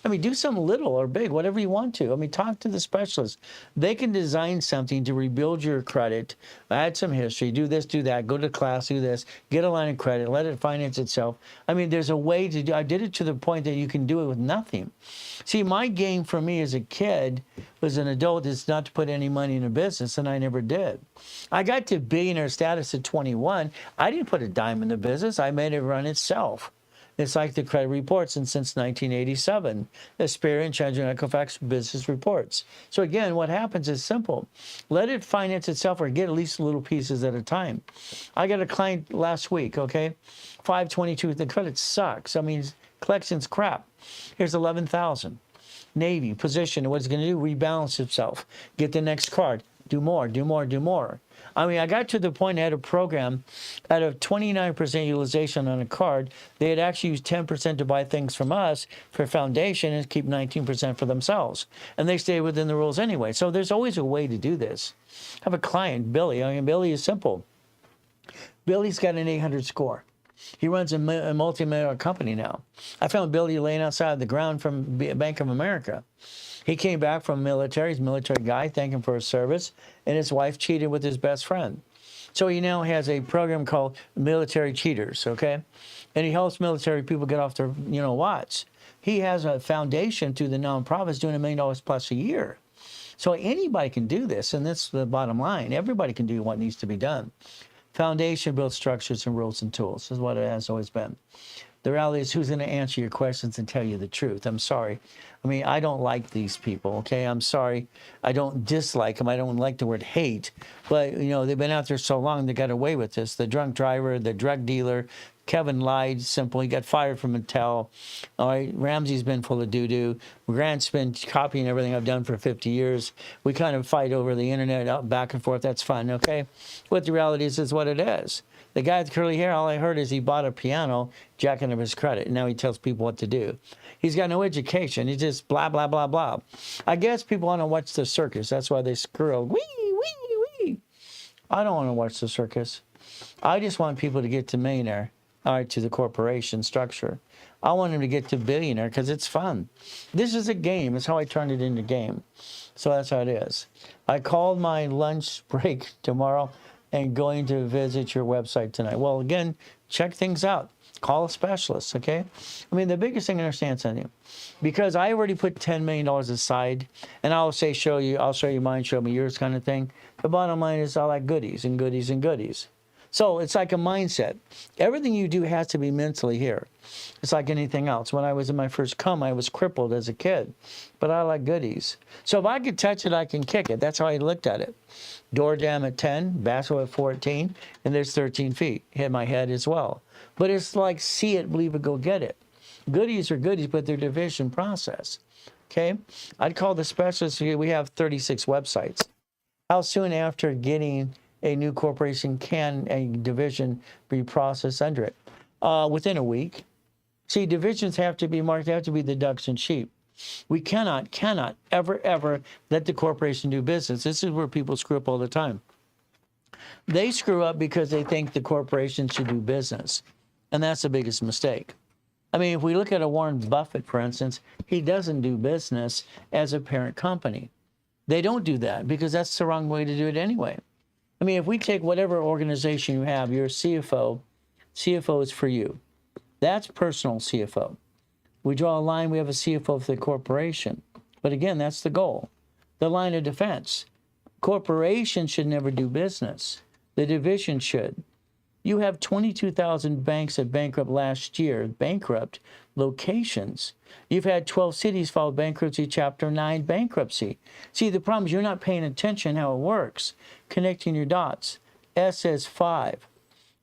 I mean, do something little or big, whatever you want to. I mean, talk to the specialists. They can design something to rebuild your credit, add some history, do this, do that, go to class, do this, get a line of credit, let it finance itself. I mean, there's a way to do. I did it to the point that you can do it with nothing. See, my game for me as a kid was an adult is not to put any money in a business, and I never did. I got to billionaire status at 21. I didn't put a dime in the business. I made it run itself. It's like the credit reports, and since 1987, Experian, and Equifax business reports. So again, what happens is simple. Let it finance itself or get at least little pieces at a time. I got a client last week, okay? 522, the credit sucks. I mean, collection's crap. Here's 11,000. Navy, position. What it's going to do, rebalance itself. Get the next card. Do more, do more, do more. I mean, I got to the point I had a program out of 29% utilization on a card. They had actually used 10% to buy things from us for foundation and keep 19% for themselves. And they stay within the rules anyway. So there's always a way to do this. I have a client, Billy. I mean, Billy is simple. Billy's got an 800 score. He runs a multi-million company now. I found Billy laying outside the ground from Bank of America. He came back from military. He's a military guy. Thank him for his service. And his wife cheated with his best friend. So he now has a program called Military Cheaters, okay? And he helps military people get off their, watts. He has a foundation through the nonprofits doing $1 million plus a year. So anybody can do this, and that's the bottom line. Everybody can do what needs to be done. Foundation builds structures and rules and tools. This is what it has always been. The reality is, who's going to answer your questions and tell you the truth? I'm sorry. I mean, I don't like these people, okay? I'm sorry. I don't dislike them. I don't like the word hate. But, they've been out there so long, they got away with this. The drunk driver, the drug dealer, Kevin lied, simple. He got fired from Mattel. All right, Ramsey's been full of doo-doo. Grant's been copying everything I've done for 50 years. We kind of fight over the internet, out back and forth. That's fun, okay? What the reality is what it is. The guy with curly hair, all I heard is he bought a piano, jacking up his credit, and now he tells people what to do. He's got no education. He's just blah, blah, blah, blah. I guess people want to watch the circus. That's why they skirl. Wee, wee, wee. I don't want to watch the circus. I just want people to get to millionaire, all right, to the corporation structure. I want them to get to billionaire because it's fun. This is a game. It's how I turned it into a game. So that's how it is. I called my lunch break tomorrow and going to visit your website tonight. Well, again, check things out. Call a specialist, okay? I mean, the biggest thing to understand something, because I already put $10 million aside, and I'll say, I'll show you mine, show me yours kind of thing. The bottom line is I like goodies and goodies and goodies. So it's like a mindset. Everything you do has to be mentally here. It's like anything else. When I was in my first coma, I was crippled as a kid, but I like goodies. So if I could touch it, I can kick it. That's how I looked at it. Door jam at 10, basketball at 14, and there's 13 feet. Hit my head as well. But it's like see it, believe it, go get it. Goodies are goodies, but they're division process. Okay? I'd call the specialist. We have 36 websites. How soon after getting a new corporation can a division be processed under it? Within a week. See, divisions have to be marked. They have to be the ducks and sheep. We cannot, ever let the corporation do business. This is where people screw up all the time. They screw up because they think the corporation should do business. And that's the biggest mistake. I mean, if we look at a Warren Buffett, for instance, he doesn't do business as a parent company. They don't do that because that's the wrong way to do it anyway. I mean, if we take whatever organization you have, you're a CFO, CFO is for you. That's personal CFO. We draw a line, we have a CFO for the corporation. But again, that's the goal. The line of defense. Corporation should never do business. The division should. You have 22,000 banks that bankrupt last year, bankrupt locations. You've had 12 cities file bankruptcy, Chapter 9 bankruptcy. See, the problem is you're not paying attention how it works. Connecting your dots. SS5.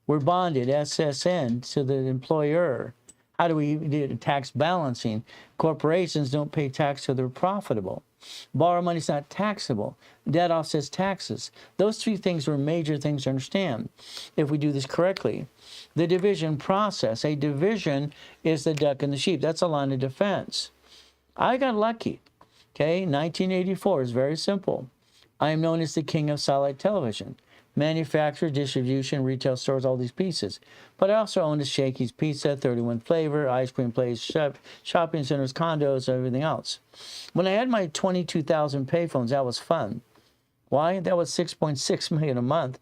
We're bonded, SSN, to the employer. How do we do tax balancing? Corporations don't pay tax till they're profitable. Borrow money is not taxable. Debt offsets taxes. Those three things are major things to understand if we do this correctly. The division process. A division is the duck and the sheep. That's a line of defense. I got lucky. Okay, 1984 is very simple. I am known as the king of satellite television. Manufacturer, distribution, retail stores, all these pieces. But I also owned a Shakey's Pizza, 31 Flavor, ice cream place, shopping centers, condos, everything else. When I had my 22,000 payphones, that was fun. Why? That was 6.6 million a month.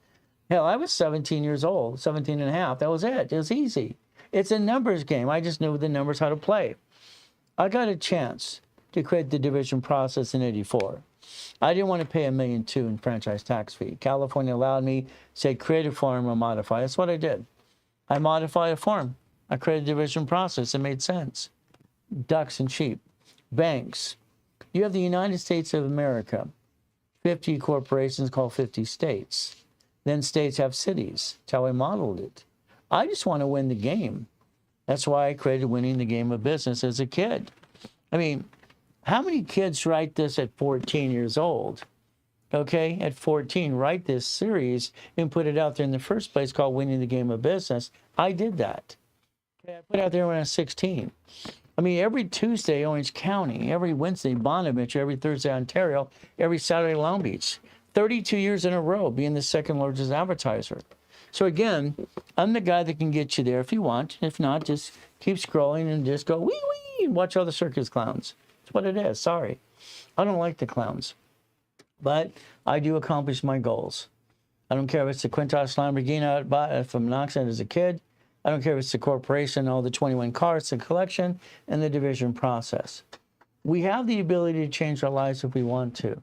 Hell, I was 17 years old, 17 and a half. That was it. It was easy. It's a numbers game. I just knew the numbers how to play. I got a chance to create the division process in 84. I didn't want to pay $1.2 million in franchise tax fee. California allowed me, say, create a form or modify. That's what I did. I modified a form. I created a division process. It made sense. Ducks and sheep. Banks. You have the United States of America. 50 corporations called 50 states. Then states have cities. That's how I modeled it. I just want to win the game. That's why I created Winning the Game of Business as a kid. I mean, How many kids write this at 14 years old? Okay, at 14, write this series and put it out there in the first place called Winning the Game of Business. I did that. Okay, I put it out there when I was 16. I mean, every Tuesday, Orange County, every Wednesday, Bonaventure, every Thursday, Ontario, every Saturday, Long Beach. 32 years in a row being the second largest advertiser. So again, I'm the guy that can get you there if you want. If not, just keep scrolling and just go wee wee and watch all the circus clowns. That's what it is. Sorry. I don't like the clowns. But I do accomplish my goals. I don't care if it's the Quintas Lamborghini I bought from Knoxville as a kid. I don't care if it's the corporation, all the 21 cars, the collection, and the division process. We have the ability to change our lives if we want to.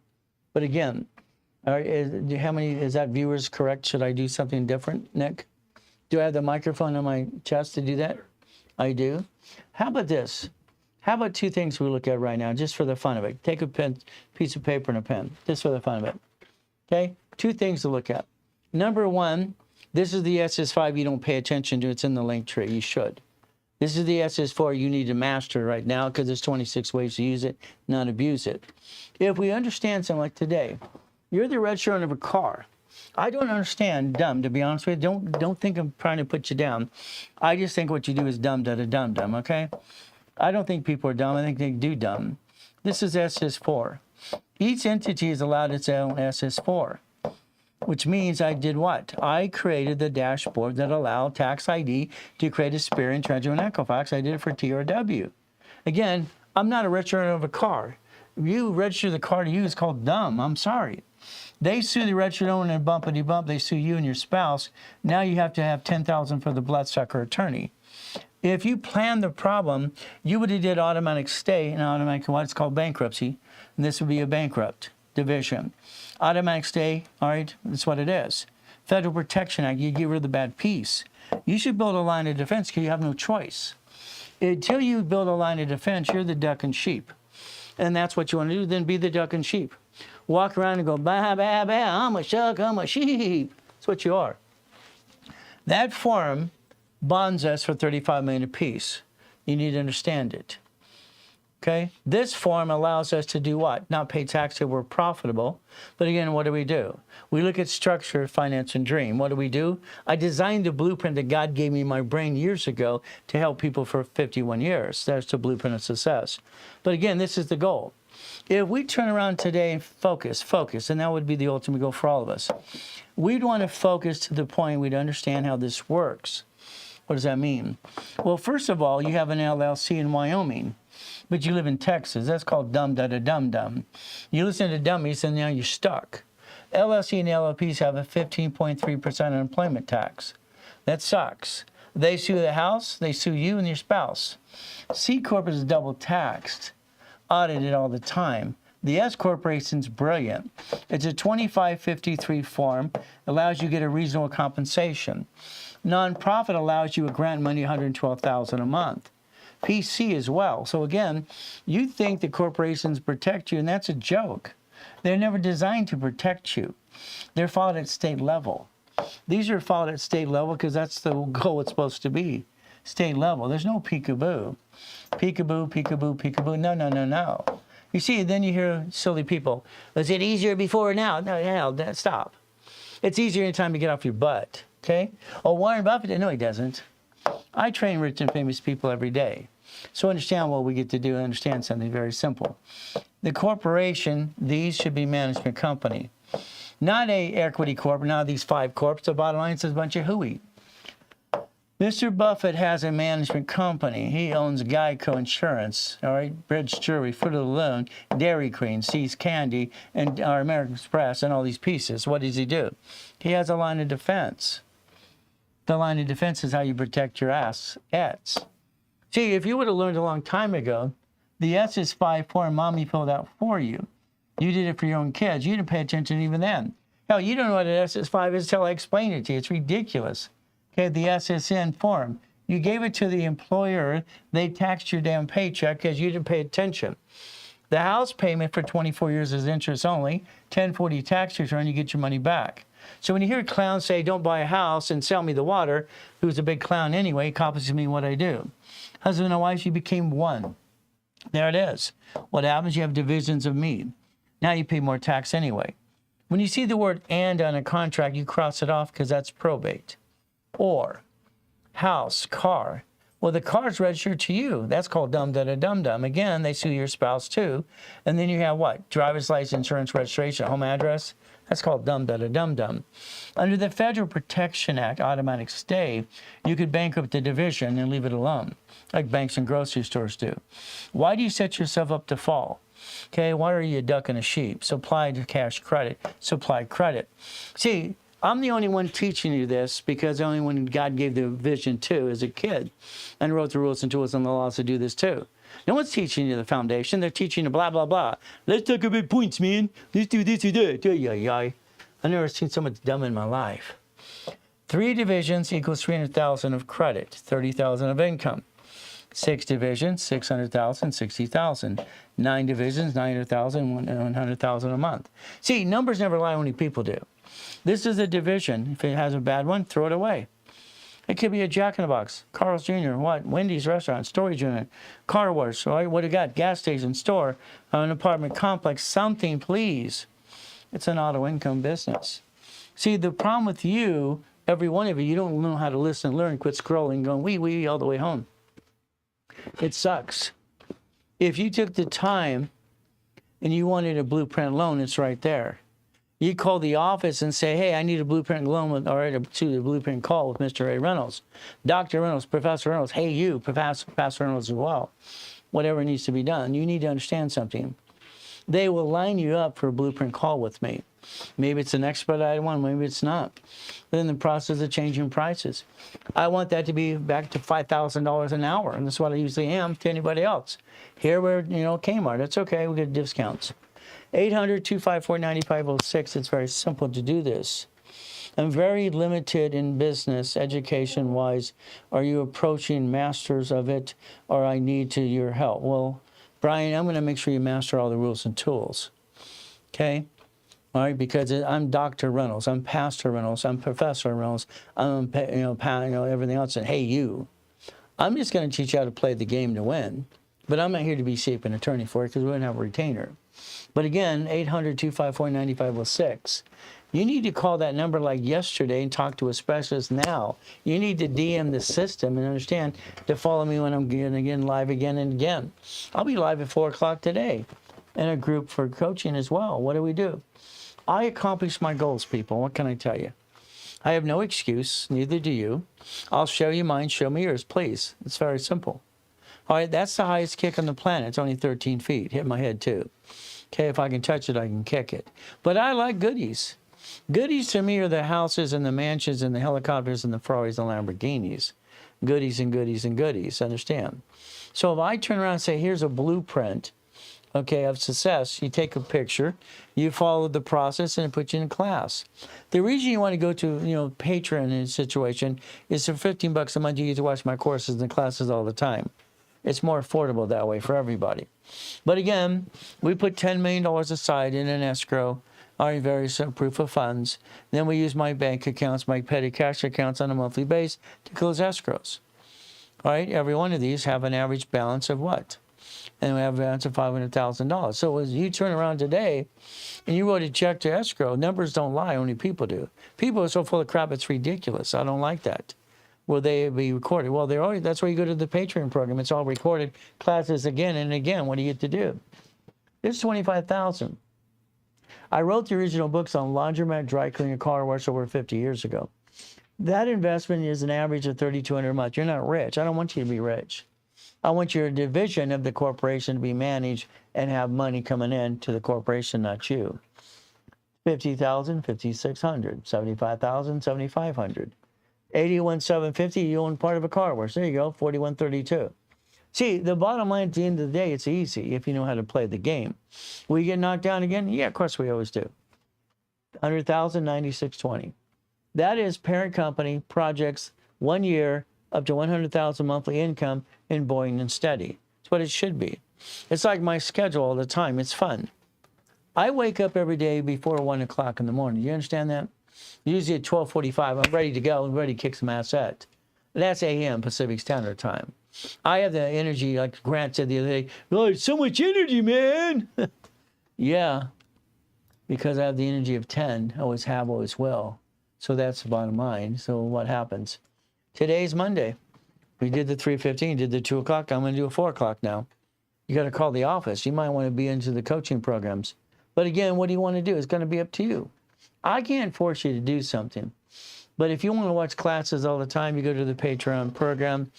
But again, is that viewers correct? Should I do something different, Nick? Do I have the microphone on my chest to do that? I do. How about this? How about two things we look at right now, just for the fun of it? Take a pen, piece of paper and a pen, just for the fun of it. Okay? Two things to look at. Number one, this is the SS5 you don't pay attention to. It's in the link tree. You should. This is the SS4 you need to master right now because there's 26 ways to use it, not abuse it. If we understand something like today, you're the register of a car. I don't understand dumb, to be honest with you. Don't think I'm trying to put you down. I just think what you do is dumb, okay? I don't think people are dumb. I think they do dumb. This is SS4. Each entity is allowed its own SS4, which means I did what? I created the dashboard that allowed Tax ID to create a Experian, Treasury, and Equifax. I did it for TRW. Again, I'm not a registrar of a car. You register the car to you is called dumb. I'm sorry. They sue the registered owner and bumpity bump. They sue you and your spouse. Now you have to have $10,000 for the bloodsucker attorney. If you planned the problem, you would have did automatic stay and automatic what's called bankruptcy. And this would be a bankrupt division. Automatic stay, all right, that's what it is. Federal Protection Act, you get rid of the bad piece. You should build a line of defense because you have no choice. Until you build a line of defense, you're the duck and sheep. And that's what you want to do, then be the duck and sheep. Walk around and go, bah, bah, bah, I'm a shuck, I'm a sheep. That's what you are. That form bonds us for $35 million apiece. You need to understand it. Okay? This form allows us to do what? Not pay tax if we're profitable. But again, what do? We look at structure, finance, and dream. What do? I designed the blueprint that God gave me in my brain years ago to help people for 51 years. That's the blueprint of success. But again, this is the goal. If we turn around today and focus, and that would be the ultimate goal for all of us. We'd want to focus to the point we'd understand how this works. What does that mean? Well, first of all, you have an LLC in Wyoming, but you live in Texas. That's called dumb. You listen to dummies and now you're stuck. LLC and LLPs have a 15.3% unemployment tax. That sucks. They sue the house, they sue you and your spouse. C Corp is double taxed, audited all the time. The S Corporation's brilliant. It's a 2553 form, allows you to get a reasonable compensation. Nonprofit allows you a grant money, $112,000 a month. PC as well. So again, you think the corporations protect you, and that's a joke. They're never designed to protect you. They're filed at state level. These are filed at state level because that's the goal it's supposed to be. State level. There's no peekaboo. Peekaboo, peekaboo, peekaboo. No. You see, then you hear silly people. Was it easier before or now? No, hell, stop. It's easier anytime you get off your butt. Okay? Oh, Warren Buffett? No, he doesn't. I train rich and famous people every day. So understand what we get to do and understand something very simple. The corporation, these should be management company. Not a equity corp, not these 5 corps. The bottom line is a bunch of hooey. Mr. Buffett has a management company. He owns Geico Insurance, all right, Bridge Jewelry, Fruit of the Loom, Dairy Queen, See's Candy, and our American Express, and all these pieces. What does he do? He has a line of defense. The line of defense is how you protect your assets. See, if you would have learned a long time ago, the SS5 form Mommy filled out for you. You did it for your own kids. You didn't pay attention even then. Hell, you don't know what an SS5 is until I explain it to you. It's ridiculous. Okay, the SSN form. You gave it to the employer. They taxed your damn paycheck because you didn't pay attention. The house payment for 24 years is interest only. 1040 tax return, you get your money back. So when you hear clowns say, don't buy a house and sell me the water, who's a big clown anyway, copies me what I do. Husband and wife, you became one. There it is. What happens? You have divisions of meat. Now you pay more tax anyway. When you see the word "and" on a contract, you cross it off because that's probate. Or house, car. Well, the car's registered to you. That's called dum-da-da-dum-dum. Again, they sue your spouse too. And then you have what? Driver's license, insurance, registration, home address. That's called dum-da-da-dum-dum. Under the Federal Protection Act, automatic stay, you could bankrupt the division and leave it alone, like banks and grocery stores do. Why do you set yourself up to fall? Okay, why are you a duck and a sheep? Supply to cash credit, supply credit. See, I'm the only one teaching you this because the only one God gave the vision to as a kid and wrote the rules and tools and the laws to do this too. No one's teaching you the foundation. They're teaching you blah, blah, blah. Let's talk about points, man. Let's do this or that. I've never seen so much dumb in my life. 3 divisions equals 300,000 of credit, 30,000 of income. 6 divisions, 600,000, 60,000. 9 divisions, 900,000, 100,000 a month. See, numbers never lie, only people do. This is a division. If it has a bad one, throw it away. It could be a Jack in the Box, Carl's Jr., what? Wendy's restaurant, storage unit, car wash, right? What do you got? Gas station, store, an apartment complex, something, please. It's an auto income business. See, the problem with you, every one of you, you don't know how to listen and learn, quit scrolling, going wee all the way home. It sucks. If you took the time and you wanted a blueprint loan, it's right there. You call the office and say, hey, I need a blueprint loan or a blueprint call with Mr. A. Reynolds. Dr. Reynolds, Professor Reynolds, hey, you, Professor Reynolds as well. Whatever needs to be done. You need to understand something. They will line you up for a blueprint call with me. Maybe it's an expedited one, maybe it's not. But in the process of changing prices. I want that to be back to $5,000 an hour, and that's what I usually am to anybody else. Here we're, Kmart, it's okay, we get discounts. 800-254-9506, it's very simple to do this. I'm very limited in business, education-wise. Are you approaching masters of it, or I need your help? Well, Brian, I'm going to make sure you master all the rules and tools. Okay? All right, because I'm Dr. Reynolds, I'm Pastor Reynolds, I'm Professor Reynolds, I'm everything else. And hey, you, I'm just going to teach you how to play the game to win. But I'm not here to be shape an attorney for it because we don't have a retainer. But again, 800-254-9506. You need to call that number like yesterday and talk to a specialist now. You need to DM the system and understand to follow me when I'm getting live again and again. I'll be live at 4 o'clock today in a group for coaching as well. What do we do? I accomplish my goals, people. What can I tell you? I have no excuse, neither do you. I'll show you mine, show me yours, please. It's very simple. All right, that's the highest kick on the planet. It's only 13 feet. Hit my head, too. Okay, if I can touch it, I can kick it. But I like goodies. Goodies to me are the houses and the mansions and the helicopters and the Ferraris and Lamborghinis. Goodies and goodies and goodies, understand? So if I turn around and say, here's a blueprint, okay, of success, you take a picture, you follow the process, and it puts you in class. The reason you want to go to, Patreon in a situation is for $15 a month, you get to watch my courses and classes all the time. It's more affordable that way for everybody. But again, we put $10 million aside in an escrow, our various proof of funds. Then we use my bank accounts, my petty cash accounts on a monthly basis to close escrows. All right, every one of these have an average balance of what? And we have a balance of $500,000. So as you turn around today and you wrote a check to escrow, numbers don't lie, only people do. People are so full of crap, it's ridiculous. I don't like that. Will they be recorded? Well, that's why you go to the Patreon program. It's all recorded. Classes again and again. What do you get to do? It's $25,000. I wrote the original books on laundromat, dry cleaning, car wash over 50 years ago. That investment is an average of $3,200 a month. You're not rich. I don't want you to be rich. I want your division of the corporation to be managed and have money coming in to the corporation, not you. $50,000, $5,600. $75,000, $7,500. $81,750, you own part of a car wash. There you go, $41,32. See, the bottom line at the end of the day, it's easy if you know how to play the game. Will you get knocked down again? Yeah, of course we always do. $100,000, $96,20. That is parent company projects 1 year up to $100,000 monthly income in Boeing and Steady. It's what it should be. It's like my schedule all the time. It's fun. I wake up every day before 1 o'clock in the morning. You understand that? Usually at 12:45, I'm ready to go and ready to kick some ass at. That's a.m. Pacific Standard Time. I have the energy, like Grant said the other day. Oh, it's so much energy, man. Yeah, because I have the energy of 10. I always have, always will. So that's the bottom line. So what happens? Today's Monday. We did the 3:15, did the 2 o'clock. I'm going to do a 4 o'clock now. You got to call the office. You might want to be into the coaching programs. But again, what do you want to do? It's going to be up to you. I can't force you to do something. But if you want to watch classes all the time, you go to the Patreon program,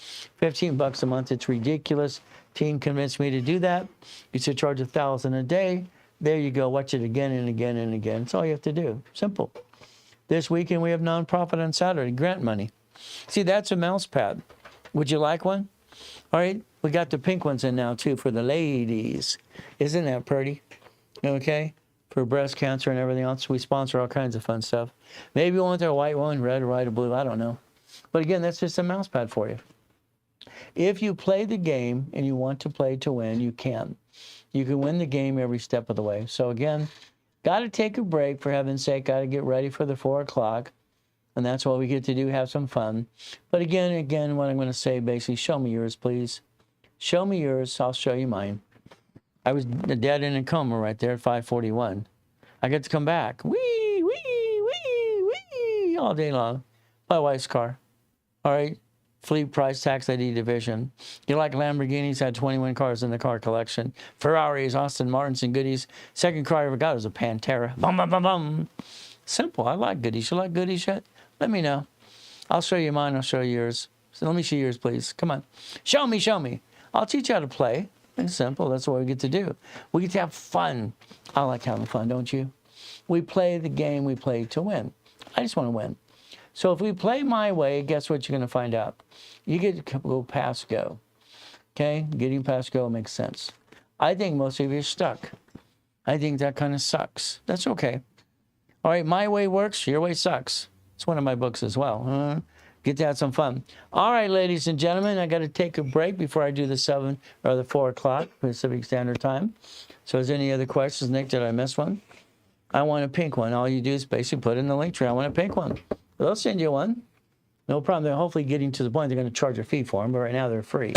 $15 a month. It's ridiculous. Team convinced me to do that. You should charge $1,000 a day. There you go. Watch it again and again and again. That's all you have to do. Simple. This weekend we have nonprofit on Saturday, grant money. See, that's a mouse pad. Would you like one? All right. We got the pink ones in now too for the ladies. Isn't that pretty? Okay. For breast cancer and everything else. We sponsor all kinds of fun stuff. Maybe you want a white one, red or white or blue. I don't know. But again, that's just a mouse pad for you. If you play the game and you want to play to win, you can. You can win the game every step of the way. So again, got to take a break, for heaven's sake. Got to get ready for the 4 o'clock. And that's what we get to do, have some fun. But again, what I'm going to say, basically, show me yours, please. Show me yours, I'll show you mine. I was dead in a coma right there at 5:41. I get to come back. Wee, wee, wee, wee, all day long. My wife's car. All right. Fleet price tax ID division. You like Lamborghinis? Had 21 cars in the car collection. Ferraris, Aston Martins, and goodies. Second car I ever got was a Pantera. Bum, bum, bum, bum. Simple. I like goodies. You like goodies yet? Let me know. I'll show you mine. I'll show you yours. So let me see yours, please. Come on. Show me, show me. I'll teach you how to play. It's simple. That's what we get to do. We get to have fun. I like having fun, don't you? We play the game we play to win. I just want to win. So if we play my way, guess what you're going to find out? You get to go past go. Okay? Getting past go makes sense. I think most of you are stuck. I think that kind of sucks. That's okay. All right, my way works, your way sucks. It's one of my books as well. Get to have some fun. All right, ladies and gentlemen, I got to take a break before I do the 7 or the 4 o'clock Pacific Standard Time. So is there any other questions, Nick? Did I miss one? I want a pink one. All you do is basically put in the link tree. I want a pink one. They'll send you one. No problem. They're hopefully getting to the point they're going to charge a fee for them, but right now they're free.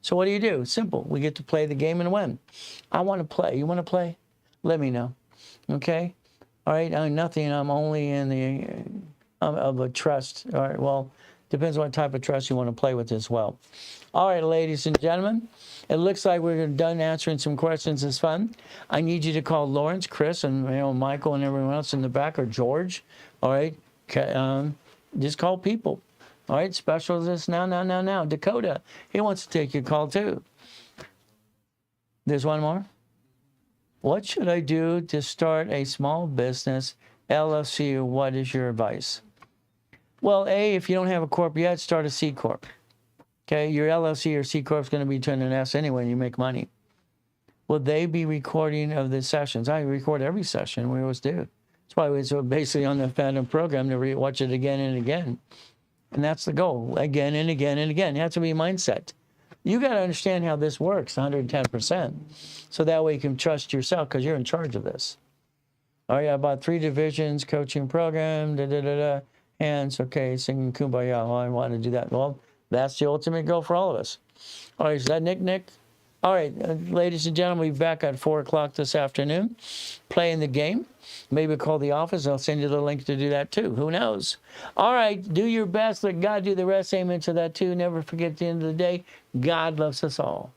So what do? Simple. We get to play the game and win. I want to play. You want to play? Let me know. Okay? All right? I'm nothing. I'm only in the of a trust. All right? Well, depends what type of trust you want to play with as well. All right, ladies and gentlemen. It looks like we're done answering some questions. It's fun. I need you to call Lawrence, Chris, and Michael and everyone else in the back, or George. All right? Just call people. All right, special this now. Dakota, he wants to take your call too. There's one more. What should I do to start a small business, LLC, or what is your advice? Well, A, if you don't have a corp yet, start a C corp. Okay, your LLC or C corp is going to be turned an S anyway, and you make money. Will they be recording of the sessions? I record every session. We always do. That's why we're basically on the Phantom program to watch it again and again. And that's the goal, again and again and again. It has to be a mindset. You got to understand how this works, 110%. So that way you can trust yourself because you're in charge of this. All right, about 3 divisions, coaching program, hands, okay, singing Kumbaya. Oh, I want to do that. Well, that's the ultimate goal for all of us. All right, is that Nick? All right, ladies and gentlemen, we'll be back at 4 o'clock this afternoon, playing the game. Maybe call the office. I'll send you the link to do that too. Who knows? All right, do your best. Let God do the rest. Amen to that too. Never forget, at the end of the day, God loves us all.